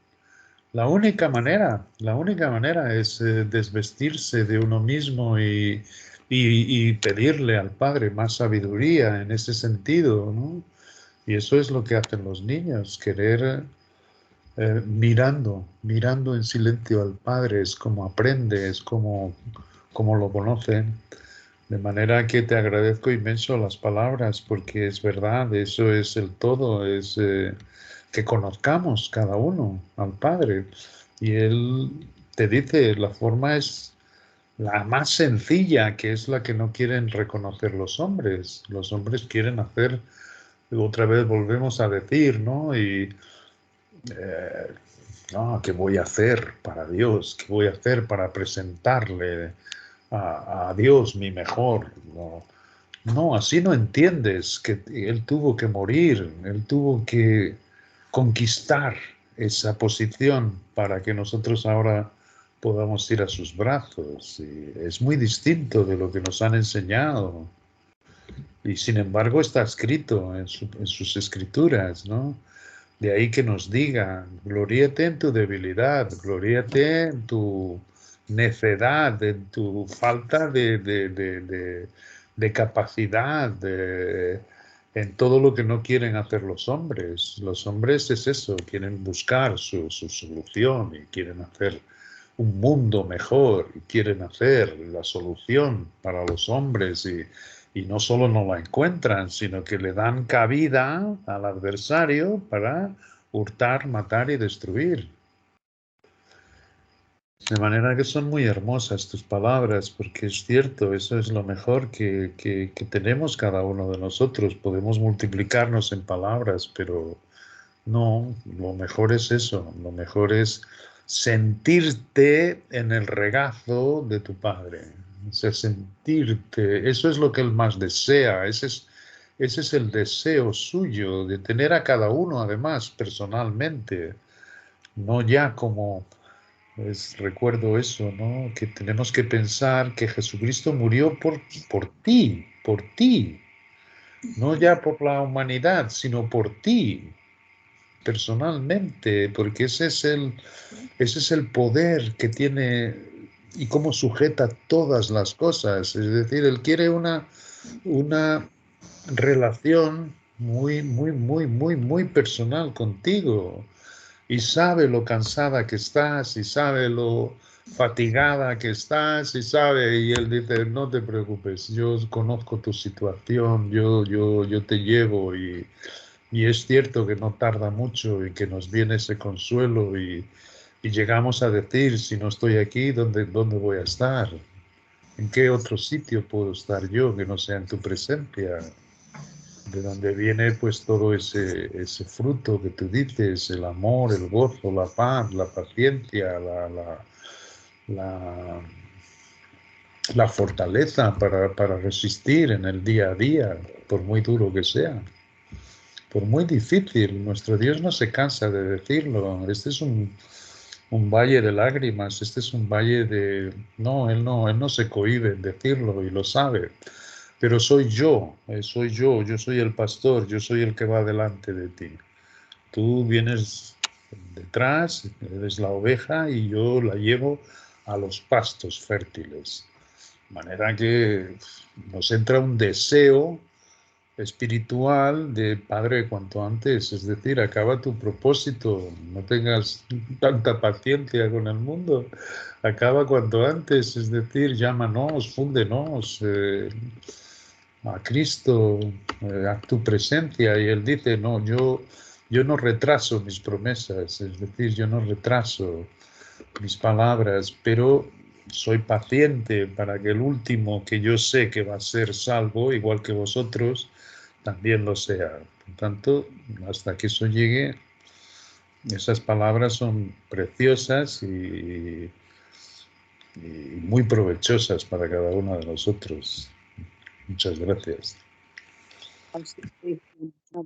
La única manera es desvestirse de uno mismo y pedirle al Padre más sabiduría en ese sentido, ¿no? Y eso es lo que hacen los niños, querer mirando en silencio al Padre, es como aprende, es como lo conocen. De manera que te agradezco inmenso las palabras, porque es verdad, eso es el todo, es que conozcamos cada uno al Padre. Y Él te dice, la forma es la más sencilla, que es la que no quieren reconocer los hombres. Los hombres quieren hacer, otra vez volvemos a decir, ¿no? Eh, no, ¿qué voy a hacer para Dios? ¿Qué voy a hacer para presentarle a Dios mi mejor? No, no, así no entiendes que Él tuvo que morir, Él tuvo que conquistar esa posición para que nosotros ahora podamos ir a sus brazos. Y es muy distinto de lo que nos han enseñado. Y sin embargo está escrito en sus escrituras, ¿no? De ahí que nos diga, gloríate en tu debilidad, gloríate en tu necedad, en tu falta de capacidad, en todo lo que no quieren hacer los hombres. Los hombres es eso, quieren buscar su solución y quieren hacer un mundo mejor y quieren hacer la solución para los hombres y no solo no la encuentran, sino que le dan cabida al adversario para hurtar, matar y destruir. De manera que son muy hermosas tus palabras, porque es cierto, eso es lo mejor que tenemos cada uno de nosotros. Podemos multiplicarnos en palabras, pero no, lo mejor es eso, lo mejor es sentirte en el regazo de tu Padre. O sea, sentirte, eso es lo que Él más desea, ese es el deseo suyo, de tener a cada uno además personalmente, no ya como, recuerdo eso, ¿no? Que tenemos que pensar que Jesucristo murió por ti, no ya por la humanidad, sino por ti, personalmente, porque ese es el poder que tiene y cómo sujeta todas las cosas. Es decir, Él quiere una relación muy personal contigo y sabe lo cansada que estás y sabe lo fatigada que estás y sabe, y Él dice, no te preocupes, yo conozco tu situación, yo te llevo Y es cierto que no tarda mucho y que nos viene ese consuelo y llegamos a decir, si no estoy aquí, ¿dónde voy a estar? ¿En qué otro sitio puedo estar yo que no sea en tu presencia? De donde viene pues todo ese fruto que tú dices, el amor, el gozo, la paz, la paciencia, la fortaleza para resistir en el día a día, por muy duro que sea, por muy difícil. Nuestro Dios no se cansa de decirlo. Este es un valle de lágrimas, este es un valle de... No, él no se cohíbe en decirlo y lo sabe. Pero soy yo soy el pastor, yo soy el que va delante de ti. Tú vienes detrás, eres la oveja y yo la llevo a los pastos fértiles. De manera que nos entra un deseo espiritual de Padre cuanto antes, es decir, acaba tu propósito, no tengas tanta paciencia con el mundo, acaba cuanto antes, es decir, llámanos, fúndenos a Cristo, a tu presencia, y Él dice, no, yo no retraso mis promesas, es decir, yo no retraso mis palabras, pero soy paciente para que el último que yo sé que va a ser salvo, igual que vosotros, también lo sea. Por tanto, hasta que eso llegue, esas palabras son preciosas y muy provechosas para cada uno de nosotros. Muchas gracias. Muchas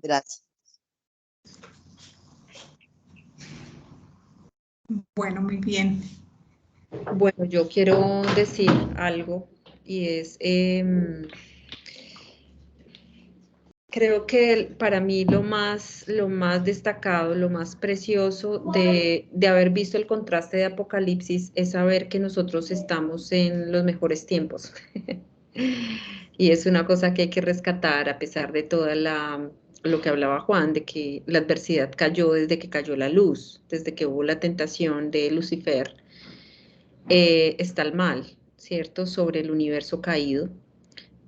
gracias. Bueno, muy bien. Bueno, yo quiero decir algo y es, creo que para mí lo más destacado, lo más precioso de haber visto el contraste de Apocalipsis es saber que nosotros estamos en los mejores tiempos. Y es una cosa que hay que rescatar a pesar de toda lo que hablaba Juan, de que la adversidad cayó desde que cayó la luz, desde que hubo la tentación de Lucifer. Está el mal, ¿cierto? Sobre el universo caído.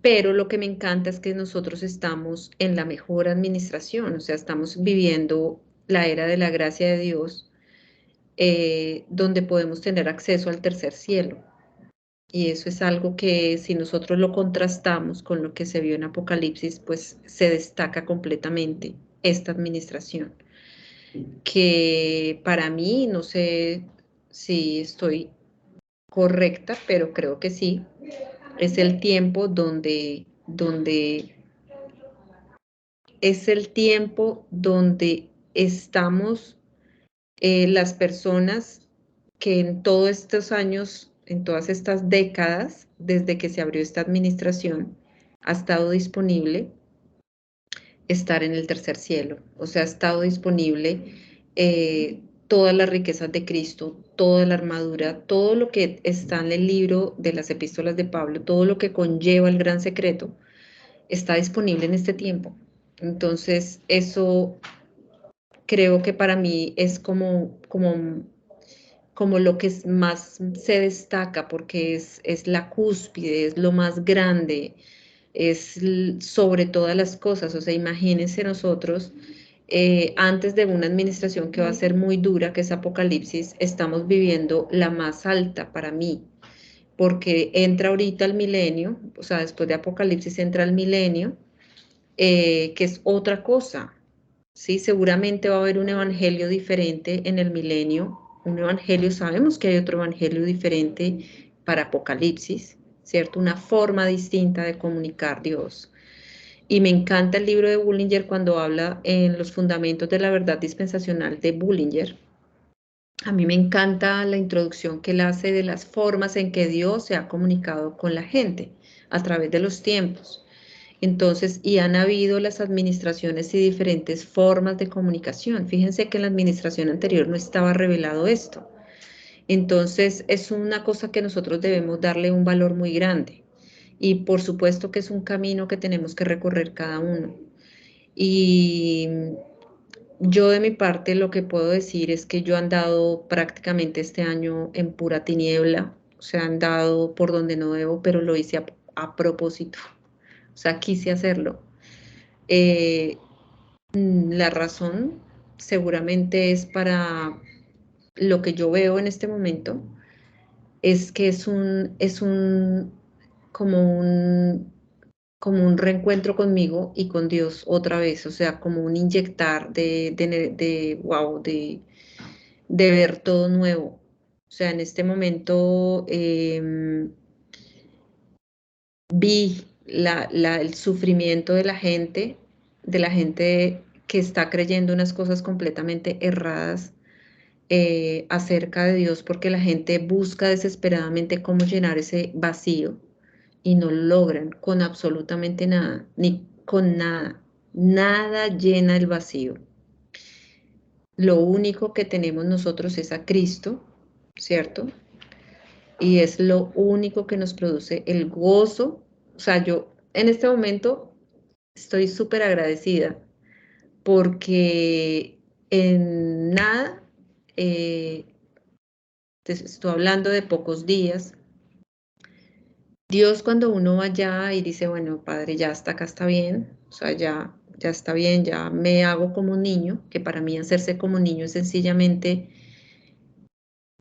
Pero lo que me encanta es que nosotros estamos en la mejor administración, o sea, estamos viviendo la era de la gracia de Dios, donde podemos tener acceso al tercer cielo. Y eso es algo que si nosotros lo contrastamos con lo que se vio en Apocalipsis, pues se destaca completamente esta administración, que para mí, no sé si estoy correcta, pero creo que sí, es el tiempo donde estamos las personas que en todos estos años, en todas estas décadas, desde que se abrió esta administración, ha estado disponible estar en el tercer cielo. O sea, ha estado disponible todas las riquezas de Cristo, toda la armadura, todo lo que está en el libro de las epístolas de Pablo, todo lo que conlleva el gran secreto, está disponible en este tiempo. Entonces, eso creo que para mí es como lo que más se destaca, porque es la cúspide, es lo más grande, es sobre todas las cosas. O sea, imagínense nosotros, antes de una administración que va a ser muy dura, que es Apocalipsis, estamos viviendo la más alta para mí, porque entra ahorita el milenio, o sea, después de Apocalipsis entra el milenio, que es otra cosa. Sí, seguramente va a haber un evangelio diferente en el milenio, un evangelio, sabemos que hay otro evangelio diferente para Apocalipsis, ¿cierto? Una forma distinta de comunicar Dios. Y me encanta el libro de Bullinger cuando habla en los fundamentos de la verdad dispensacional de Bullinger. A mí me encanta la introducción que él hace de las formas en que Dios se ha comunicado con la gente a través de los tiempos. Entonces, y han habido las administraciones y diferentes formas de comunicación. Fíjense que en la administración anterior no estaba revelado esto. Entonces, es una cosa que nosotros debemos darle un valor muy grande. Y por supuesto que es un camino que tenemos que recorrer cada uno. Y yo de mi parte lo que puedo decir es que yo he andado prácticamente este año en pura tiniebla. O sea, he andado por donde no debo, pero lo hice a propósito. O sea, quise hacerlo. La razón seguramente es para lo que yo veo en este momento, es que es como un reencuentro conmigo y con Dios otra vez, o sea, como un inyectar wow, de ver todo nuevo. O sea, en este momento vi el sufrimiento de la gente que está creyendo unas cosas completamente erradas acerca de Dios, porque la gente busca desesperadamente cómo llenar ese vacío y no lo logran con absolutamente nada, ni con nada. Nada llena el vacío. Lo único que tenemos nosotros es a Cristo, ¿cierto? Y es lo único que nos produce el gozo. O sea, yo en este momento estoy súper agradecida porque en nada, estoy hablando de pocos días. Dios, cuando uno va allá y dice, bueno, Padre, ya hasta acá está bien, o sea, ya está bien, ya me hago como un niño, que para mí hacerse como un niño es sencillamente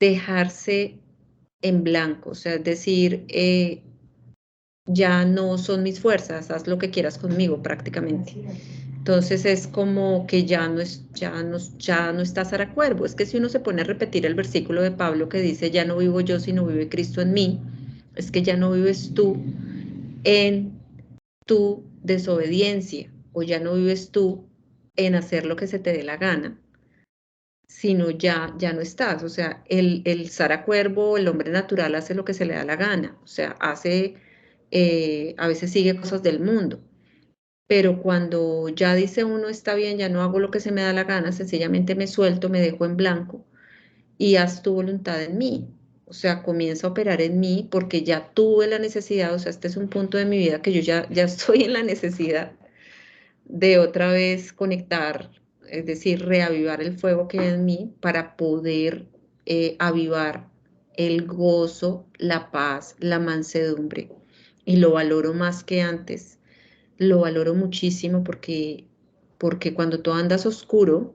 dejarse en blanco, o sea, es decir, ya no son mis fuerzas, haz lo que quieras conmigo prácticamente. Entonces es como que ya no está Sara Cuervo. Es que si uno se pone a repetir el versículo de Pablo que dice, ya no vivo yo, sino vive Cristo en mí, es que ya no vives tú en tu desobediencia, o ya no vives tú en hacer lo que se te dé la gana, sino ya no estás. O sea, el Sara Cuervo, el hombre natural, hace lo que se le da la gana, o sea, a veces sigue cosas del mundo. Pero cuando ya dice uno, está bien, ya no hago lo que se me da la gana, sencillamente me suelto, me dejo en blanco y haz tu voluntad en mí. O sea, comienza a operar en mí porque ya tuve la necesidad, o sea, este es un punto de mi vida que yo ya estoy en la necesidad de otra vez conectar, es decir, reavivar el fuego que hay en mí para poder avivar el gozo, la paz, la mansedumbre. Y lo valoro más que antes, lo valoro muchísimo porque cuando tú andas oscuro,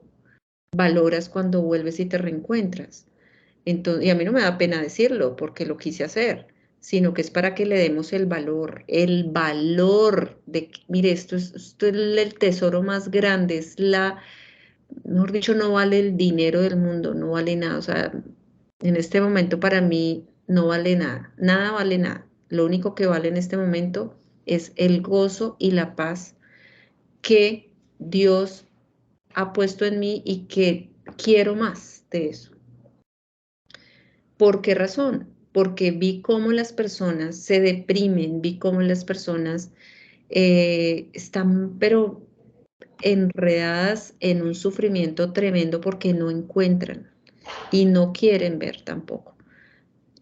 valoras cuando vuelves y te reencuentras. Entonces, y a mí no me da pena decirlo porque lo quise hacer, sino que es para que le demos el valor de, mire, esto es el tesoro más grande, mejor dicho, no vale el dinero del mundo, no vale nada. O sea, en este momento para mí no vale nada, nada vale nada. Lo único que vale en este momento es el gozo y la paz que Dios ha puesto en mí y que quiero más de eso. ¿Por qué razón? Porque vi cómo las personas se deprimen, vi cómo las personas están, pero enredadas en un sufrimiento tremendo porque no encuentran y no quieren ver tampoco.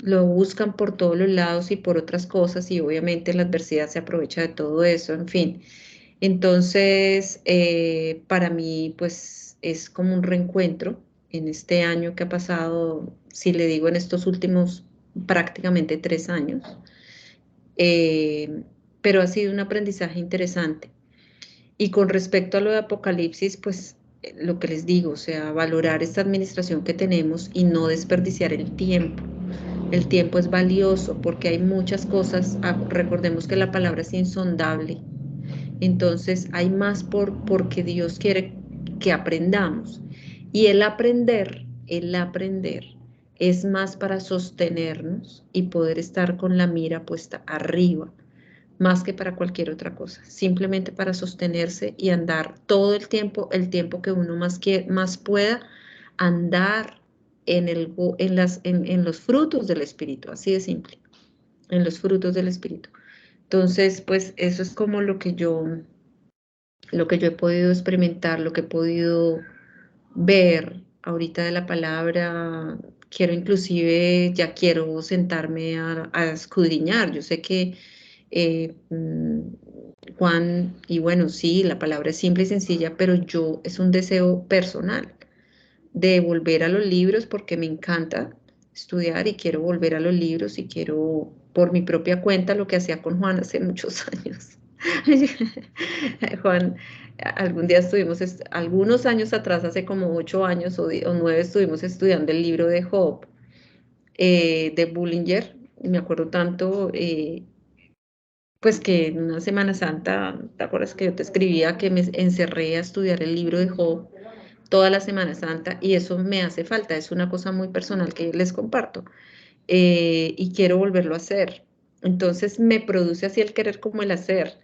Lo buscan por todos los lados y por otras cosas y obviamente la adversidad se aprovecha de todo eso, en fin. Entonces, para mí, pues es como un reencuentro en este año que ha pasado, si le digo en estos últimos prácticamente 3 años, pero ha sido un aprendizaje interesante. Y con respecto a lo de Apocalipsis, pues lo que les digo, o sea, valorar esta administración que tenemos y no desperdiciar el tiempo. El tiempo es valioso porque hay muchas cosas, recordemos que la palabra es insondable. Entonces hay más porque Dios quiere que aprendamos. Y el aprender es más para sostenernos y poder estar con la mira puesta arriba, más que para cualquier otra cosa. Simplemente para sostenerse y andar todo el tiempo que uno más pueda, andar en los frutos del Espíritu, así de simple, en los frutos del Espíritu. Entonces, pues eso es como lo que yo he podido experimentar, lo que he podido ver ahorita de la palabra. Ya quiero sentarme a escudriñar. Yo sé que Juan, y bueno, sí, la palabra es simple y sencilla, pero es un deseo personal de volver a los libros porque me encanta estudiar y quiero volver a los libros y quiero por mi propia cuenta lo que hacía con Juan hace muchos años. Juan algún día estuvimos, algunos años atrás, hace como 8 años o 9, estuvimos estudiando el libro de Job, de Bullinger. Me acuerdo tanto, pues que en una Semana Santa, ¿te acuerdas que yo te escribía que me encerré a estudiar el libro de Job toda la Semana Santa? Y eso me hace falta, es una cosa muy personal que les comparto. Y quiero volverlo a hacer. Entonces me produce así el querer como el hacer,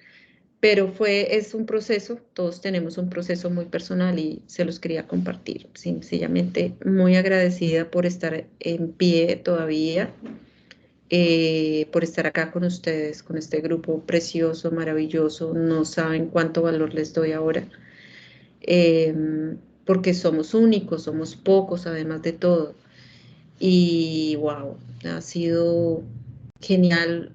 pero es un proceso, todos tenemos un proceso muy personal y se los quería compartir. Sencillamente muy agradecida por estar en pie todavía, por estar acá con ustedes, con este grupo precioso, maravilloso. No saben cuánto valor les doy ahora, porque somos únicos, somos pocos además de todo. Y wow, ha sido genial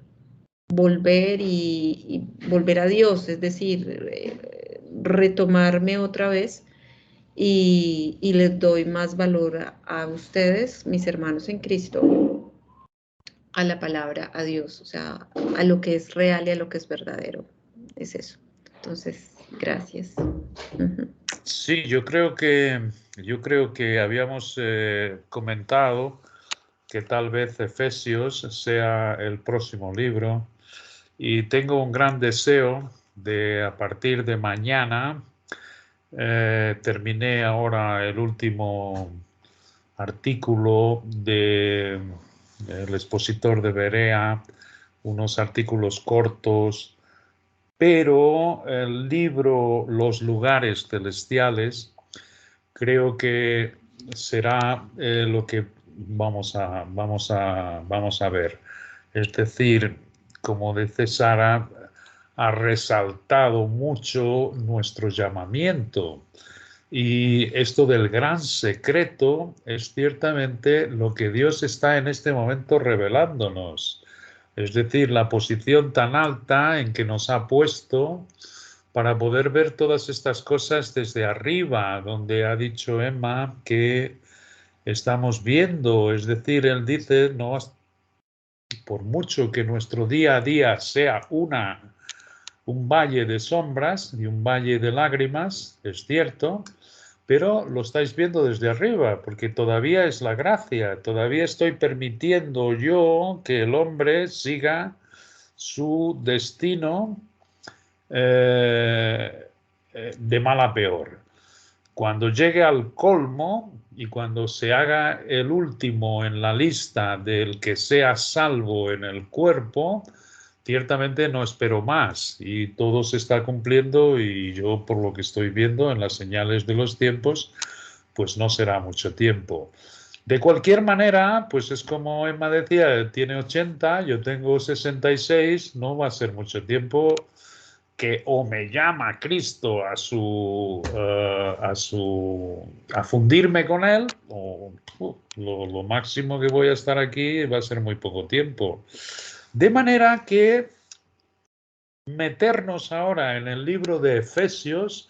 volver y volver a Dios, es decir, retomarme otra vez y les doy más valor a ustedes, mis hermanos en Cristo, a la palabra, a Dios, o sea, a lo que es real y a lo que es verdadero. Es eso. Entonces, gracias. Sí, yo creo que habíamos comentado que tal vez Efesios sea el próximo libro y tengo un gran deseo de a partir de mañana, terminé ahora el último artículo de el expositor de Berea, unos artículos cortos, pero el libro Los lugares celestiales creo que será lo que vamos a ver. Es decir, como dice Sara, ha resaltado mucho nuestro llamamiento. Y esto del gran secreto es ciertamente lo que Dios está en este momento revelándonos. Es decir, la posición tan alta en que nos ha puesto para poder ver todas estas cosas desde arriba, donde ha dicho Emma que estamos viendo. Es decir, él dice, no, por mucho que nuestro día a día sea un valle de sombras y un valle de lágrimas, es cierto, pero lo estáis viendo desde arriba, porque todavía es la gracia, todavía estoy permitiendo yo que el hombre siga su destino de mal a peor. Cuando llegue al colmo y cuando se haga el último en la lista del que sea salvo en el cuerpo, ciertamente no espero más y todo se está cumpliendo y yo por lo que estoy viendo en las señales de los tiempos, pues no será mucho tiempo. De cualquier manera, pues es como Emma decía, tiene 80, yo tengo 66, no va a ser mucho tiempo que o me llama Cristo a fundirme con él, o lo máximo que voy a estar aquí va a ser muy poco tiempo. De manera que meternos ahora en el libro de Efesios,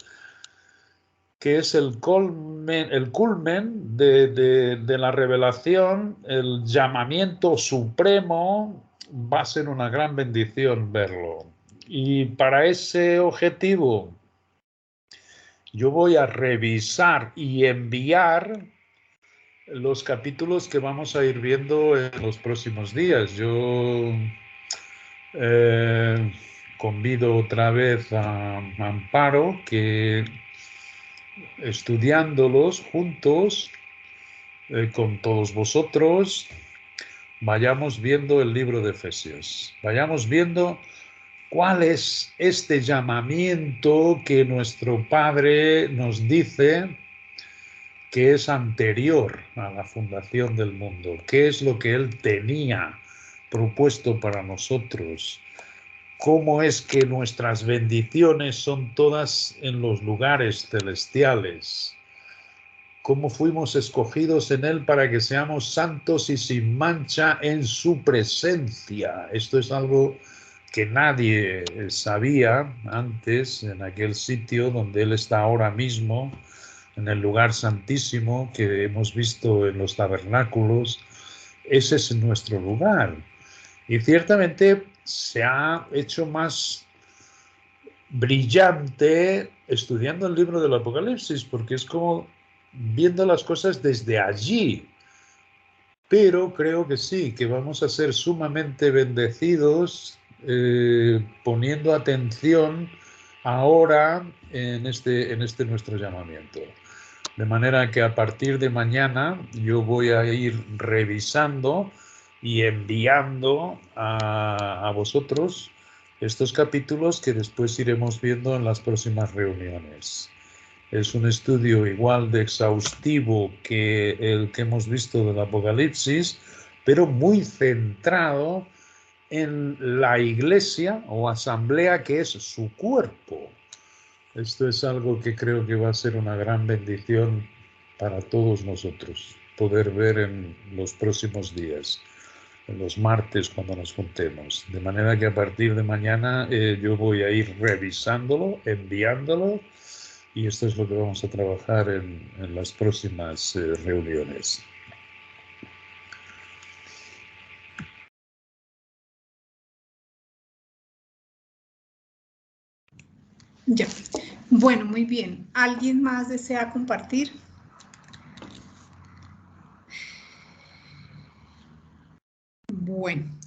que es el culmen de la revelación, el llamamiento supremo, va a ser una gran bendición verlo. Y para ese objetivo yo voy a revisar y enviar los capítulos que vamos a ir viendo en los próximos días. Yo convido otra vez a Amparo que estudiándolos juntos con todos vosotros vayamos viendo el libro de Efesios, vayamos viendo cuál es este llamamiento que nuestro Padre nos dice que es anterior a la fundación del mundo, qué es lo que Él tenía propuesto para nosotros, cómo es que nuestras bendiciones son todas en los lugares celestiales, cómo fuimos escogidos en Él para que seamos santos y sin mancha en su presencia. Esto es algo que nadie sabía antes en aquel sitio donde Él está ahora mismo, en el lugar santísimo que hemos visto en los tabernáculos. Ese es nuestro lugar. Y ciertamente se ha hecho más brillante estudiando el libro del Apocalipsis, porque es como viendo las cosas desde allí. Pero creo que sí, que vamos a ser sumamente bendecidos poniendo atención ahora en este nuestro llamamiento. De manera que a partir de mañana yo voy a ir revisando y enviando a vosotros estos capítulos que después iremos viendo en las próximas reuniones. Es un estudio igual de exhaustivo que el que hemos visto del Apocalipsis, pero muy centrado en la iglesia o asamblea que es su cuerpo. Esto es algo que creo que va a ser una gran bendición para todos nosotros, poder ver en los próximos días, en los martes cuando nos juntemos. De manera que a partir de mañana yo voy a ir revisándolo, enviándolo, y esto es lo que vamos a trabajar en las próximas reuniones. Ya. Bueno, muy bien. ¿Alguien más desea compartir? Bueno,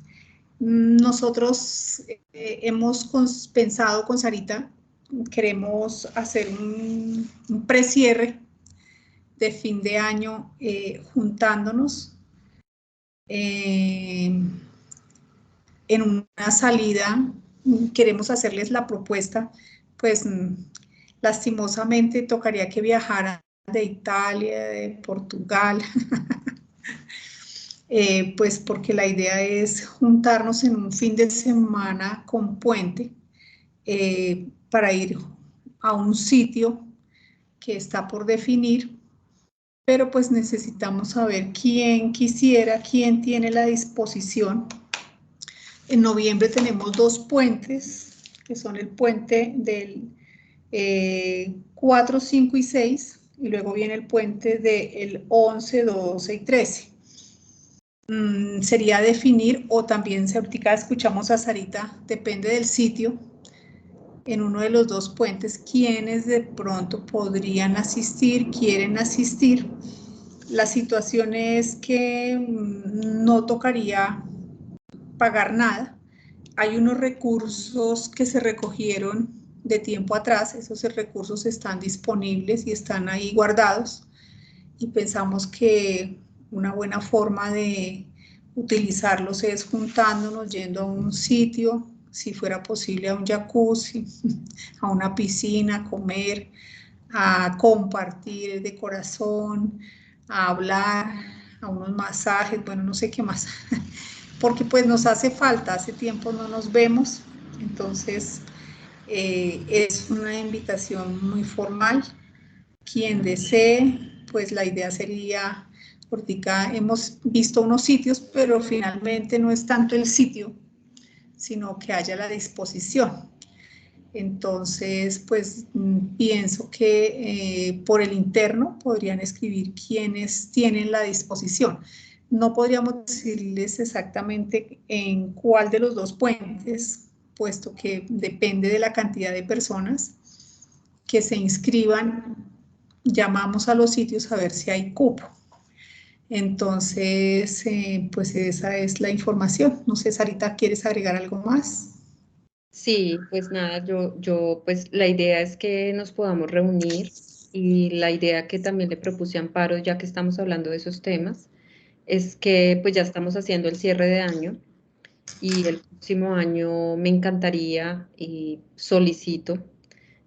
nosotros hemos pensado con Sarita, queremos hacer un precierre de fin de año juntándonos en una salida. Queremos hacerles la propuesta, pues lastimosamente tocaría que viajaran de Italia, de Portugal, pues porque la idea es juntarnos en un fin de semana con puente para ir a un sitio que está por definir, pero pues necesitamos saber quién quisiera, quién tiene la disposición. En noviembre tenemos 2 puentes, que son el puente del 4, 5 y 6, y luego viene el puente del 11, 12 y 13. Sería definir, o también si ahorita escuchamos a Sarita, depende del sitio, en uno de los 2 puentes, quienes de pronto podrían asistir, quieren asistir. La situación es que no tocaría pagar nada. Hay unos recursos que se recogieron de tiempo atrás, esos recursos están disponibles y están ahí guardados, y pensamos que una buena forma de utilizarlos es juntándonos, yendo a un sitio, si fuera posible a un jacuzzi, a una piscina, a comer, a compartir de corazón, a hablar, a unos masajes, bueno, no sé qué más, porque pues nos hace falta, hace tiempo no nos vemos, entonces es una invitación muy formal. Quien desee, pues la idea sería, ahorita hemos visto unos sitios, pero finalmente no es tanto el sitio, sino que haya la disposición. Entonces, pues pienso que por el interno podrían escribir quienes tienen la disposición. No podríamos decirles exactamente en cuál de los 2 puentes, puesto que depende de la cantidad de personas que se inscriban. Llamamos a los sitios a ver si hay cupo. Entonces, pues esa es la información. No sé, Sarita, ¿quieres agregar algo más? Sí, pues nada, pues la idea es que nos podamos reunir, y la idea que también le propuse a Amparo, ya que estamos hablando de esos temas, es que pues ya estamos haciendo el cierre de año, y el próximo año me encantaría y solicito,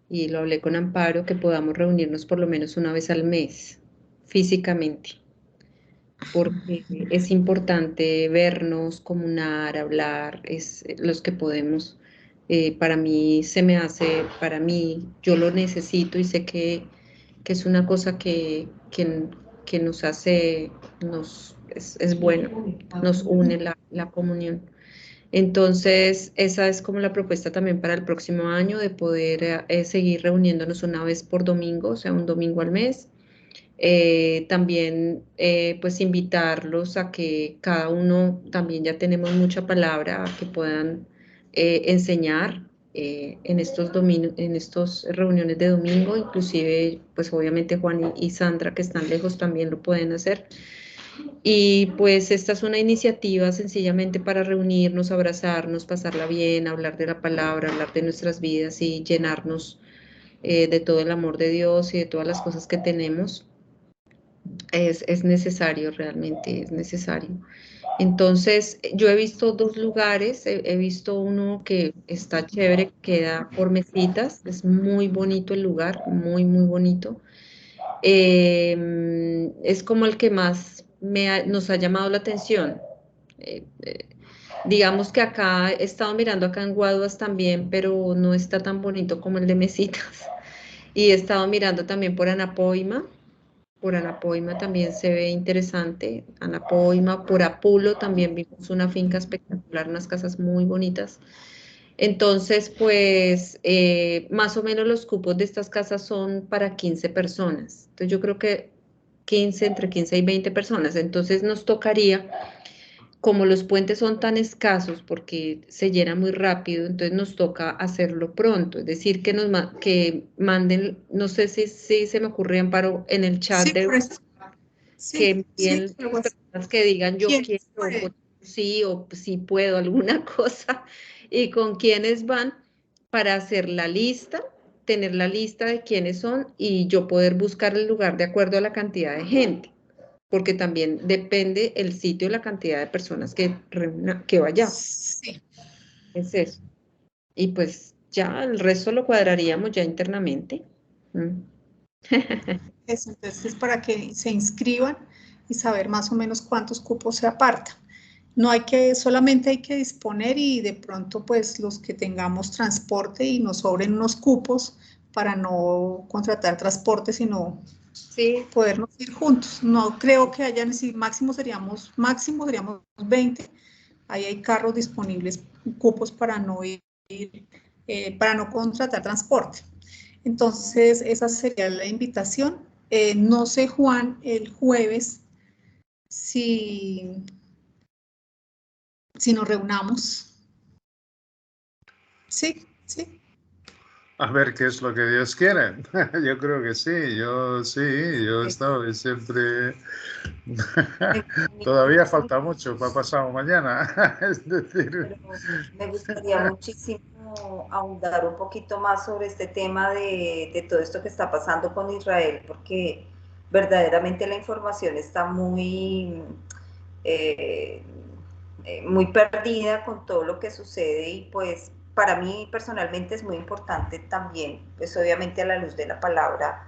y lo hablé con Amparo, que podamos reunirnos por lo menos una vez al mes, físicamente, porque es importante vernos, comunar, hablar, es los que podemos. Para mí para mí, yo lo necesito, y sé que es una cosa que nos hace, es bueno, nos une la comunión. Entonces, esa es como la propuesta también para el próximo año, de poder seguir reuniéndonos una vez por domingo, o sea, un domingo al mes. También pues invitarlos a que cada uno, también ya tenemos mucha palabra, a que puedan enseñar en estos reuniones de domingo, inclusive pues obviamente Juan y Sandra que están lejos también lo pueden hacer. Y pues esta es una iniciativa sencillamente para reunirnos, abrazarnos, pasarla bien, hablar de la palabra, hablar de nuestras vidas y llenarnos de todo el amor de Dios y de todas las cosas que tenemos. Es necesario, realmente es necesario. Entonces, yo he visto dos lugares, he visto uno que está chévere, queda por Mesitas, es muy bonito el lugar, muy, muy bonito. Es como el que más nos ha llamado la atención. Digamos que acá, he estado mirando acá en Guaduas también, pero no está tan bonito como el de Mesitas. Y he estado mirando también por Anapoima también se ve interesante. Anapoima, por Apulo también vimos una finca espectacular, unas casas muy bonitas. Entonces, pues, más o menos los cupos de estas casas son para 15 personas. Entonces, yo creo que entre 15 y 20 personas. Entonces, nos tocaría, como los puentes son tan escasos porque se llena muy rápido, entonces nos toca hacerlo pronto. Es decir, que manden, no sé si se me ocurre, Amparo, en el chat Sí, de por eso. que Sí, sí, envíen personas que digan yo ¿quién quiero, puede? sí, o sí puedo, alguna cosa, y con quiénes van para hacer la lista, tener la lista de quiénes son y yo poder buscar el lugar de acuerdo a la cantidad de gente, porque también depende el sitio y la cantidad de personas que vayamos. Sí. Es eso. Y pues ya el resto lo cuadraríamos ya internamente. Eso, entonces, para que se inscriban y saber más o menos cuántos cupos se apartan. No hay que, solamente hay que disponer y de pronto pues los que tengamos transporte y nos sobren unos cupos para no contratar transporte, sino Sí, podernos ir juntos. No creo que hayan, si máximo seríamos 20, ahí hay carros disponibles, cupos para no ir, para no contratar transporte. Entonces, esa sería la invitación. No sé, Juan, el jueves, si, si nos reunamos. Sí, sí. A ver qué es lo que Dios quiere. Yo creo que sí, yo he estado siempre. Todavía falta mucho para pasado mañana. Es decir, Pero me gustaría muchísimo ahondar un poquito más sobre este tema de todo esto que está pasando con Israel, porque verdaderamente la información está eh, muy perdida con todo lo que sucede y pues para mí personalmente es muy importante también, pues obviamente a la luz de la palabra,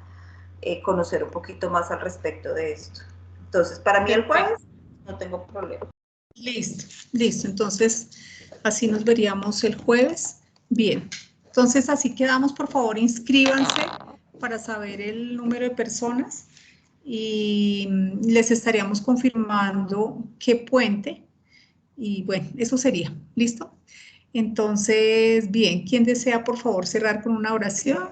conocer un poquito más al respecto de esto. Entonces, para mí el jueves no tengo problema. Listo, listo. Entonces, así nos veríamos el jueves. Bien. Entonces, así quedamos. Por favor, inscríbanse para saber el número de personas y les estaríamos confirmando qué puente. Y bueno, eso sería. ¿Listo? Entonces, bien, ¿quién desea, por favor, cerrar con una oración?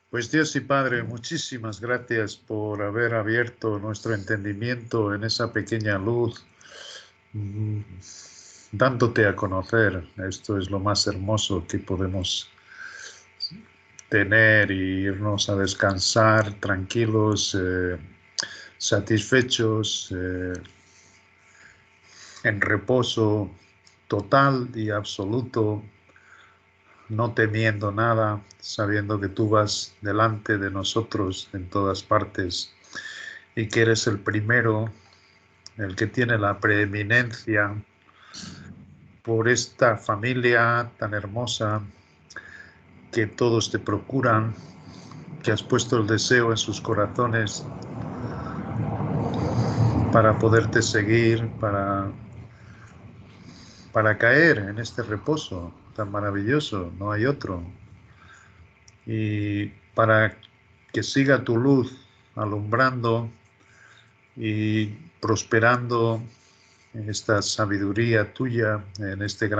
pues Dios y Padre, muchísimas gracias por haber abierto nuestro entendimiento en esa pequeña luz, dándote a conocer. Esto es lo más hermoso que podemos tener y irnos a descansar tranquilos, satisfechos, en reposo total y absoluto, no temiendo nada, sabiendo que tú vas delante de nosotros en todas partes y que eres el primero, el que tiene la preeminencia por esta familia tan hermosa que todos te procuran, que has puesto el deseo en sus corazones para poderte seguir, para caer en este reposo tan maravilloso, no hay otro. Y para que siga tu luz alumbrando y prosperando en esta sabiduría tuya, en este gran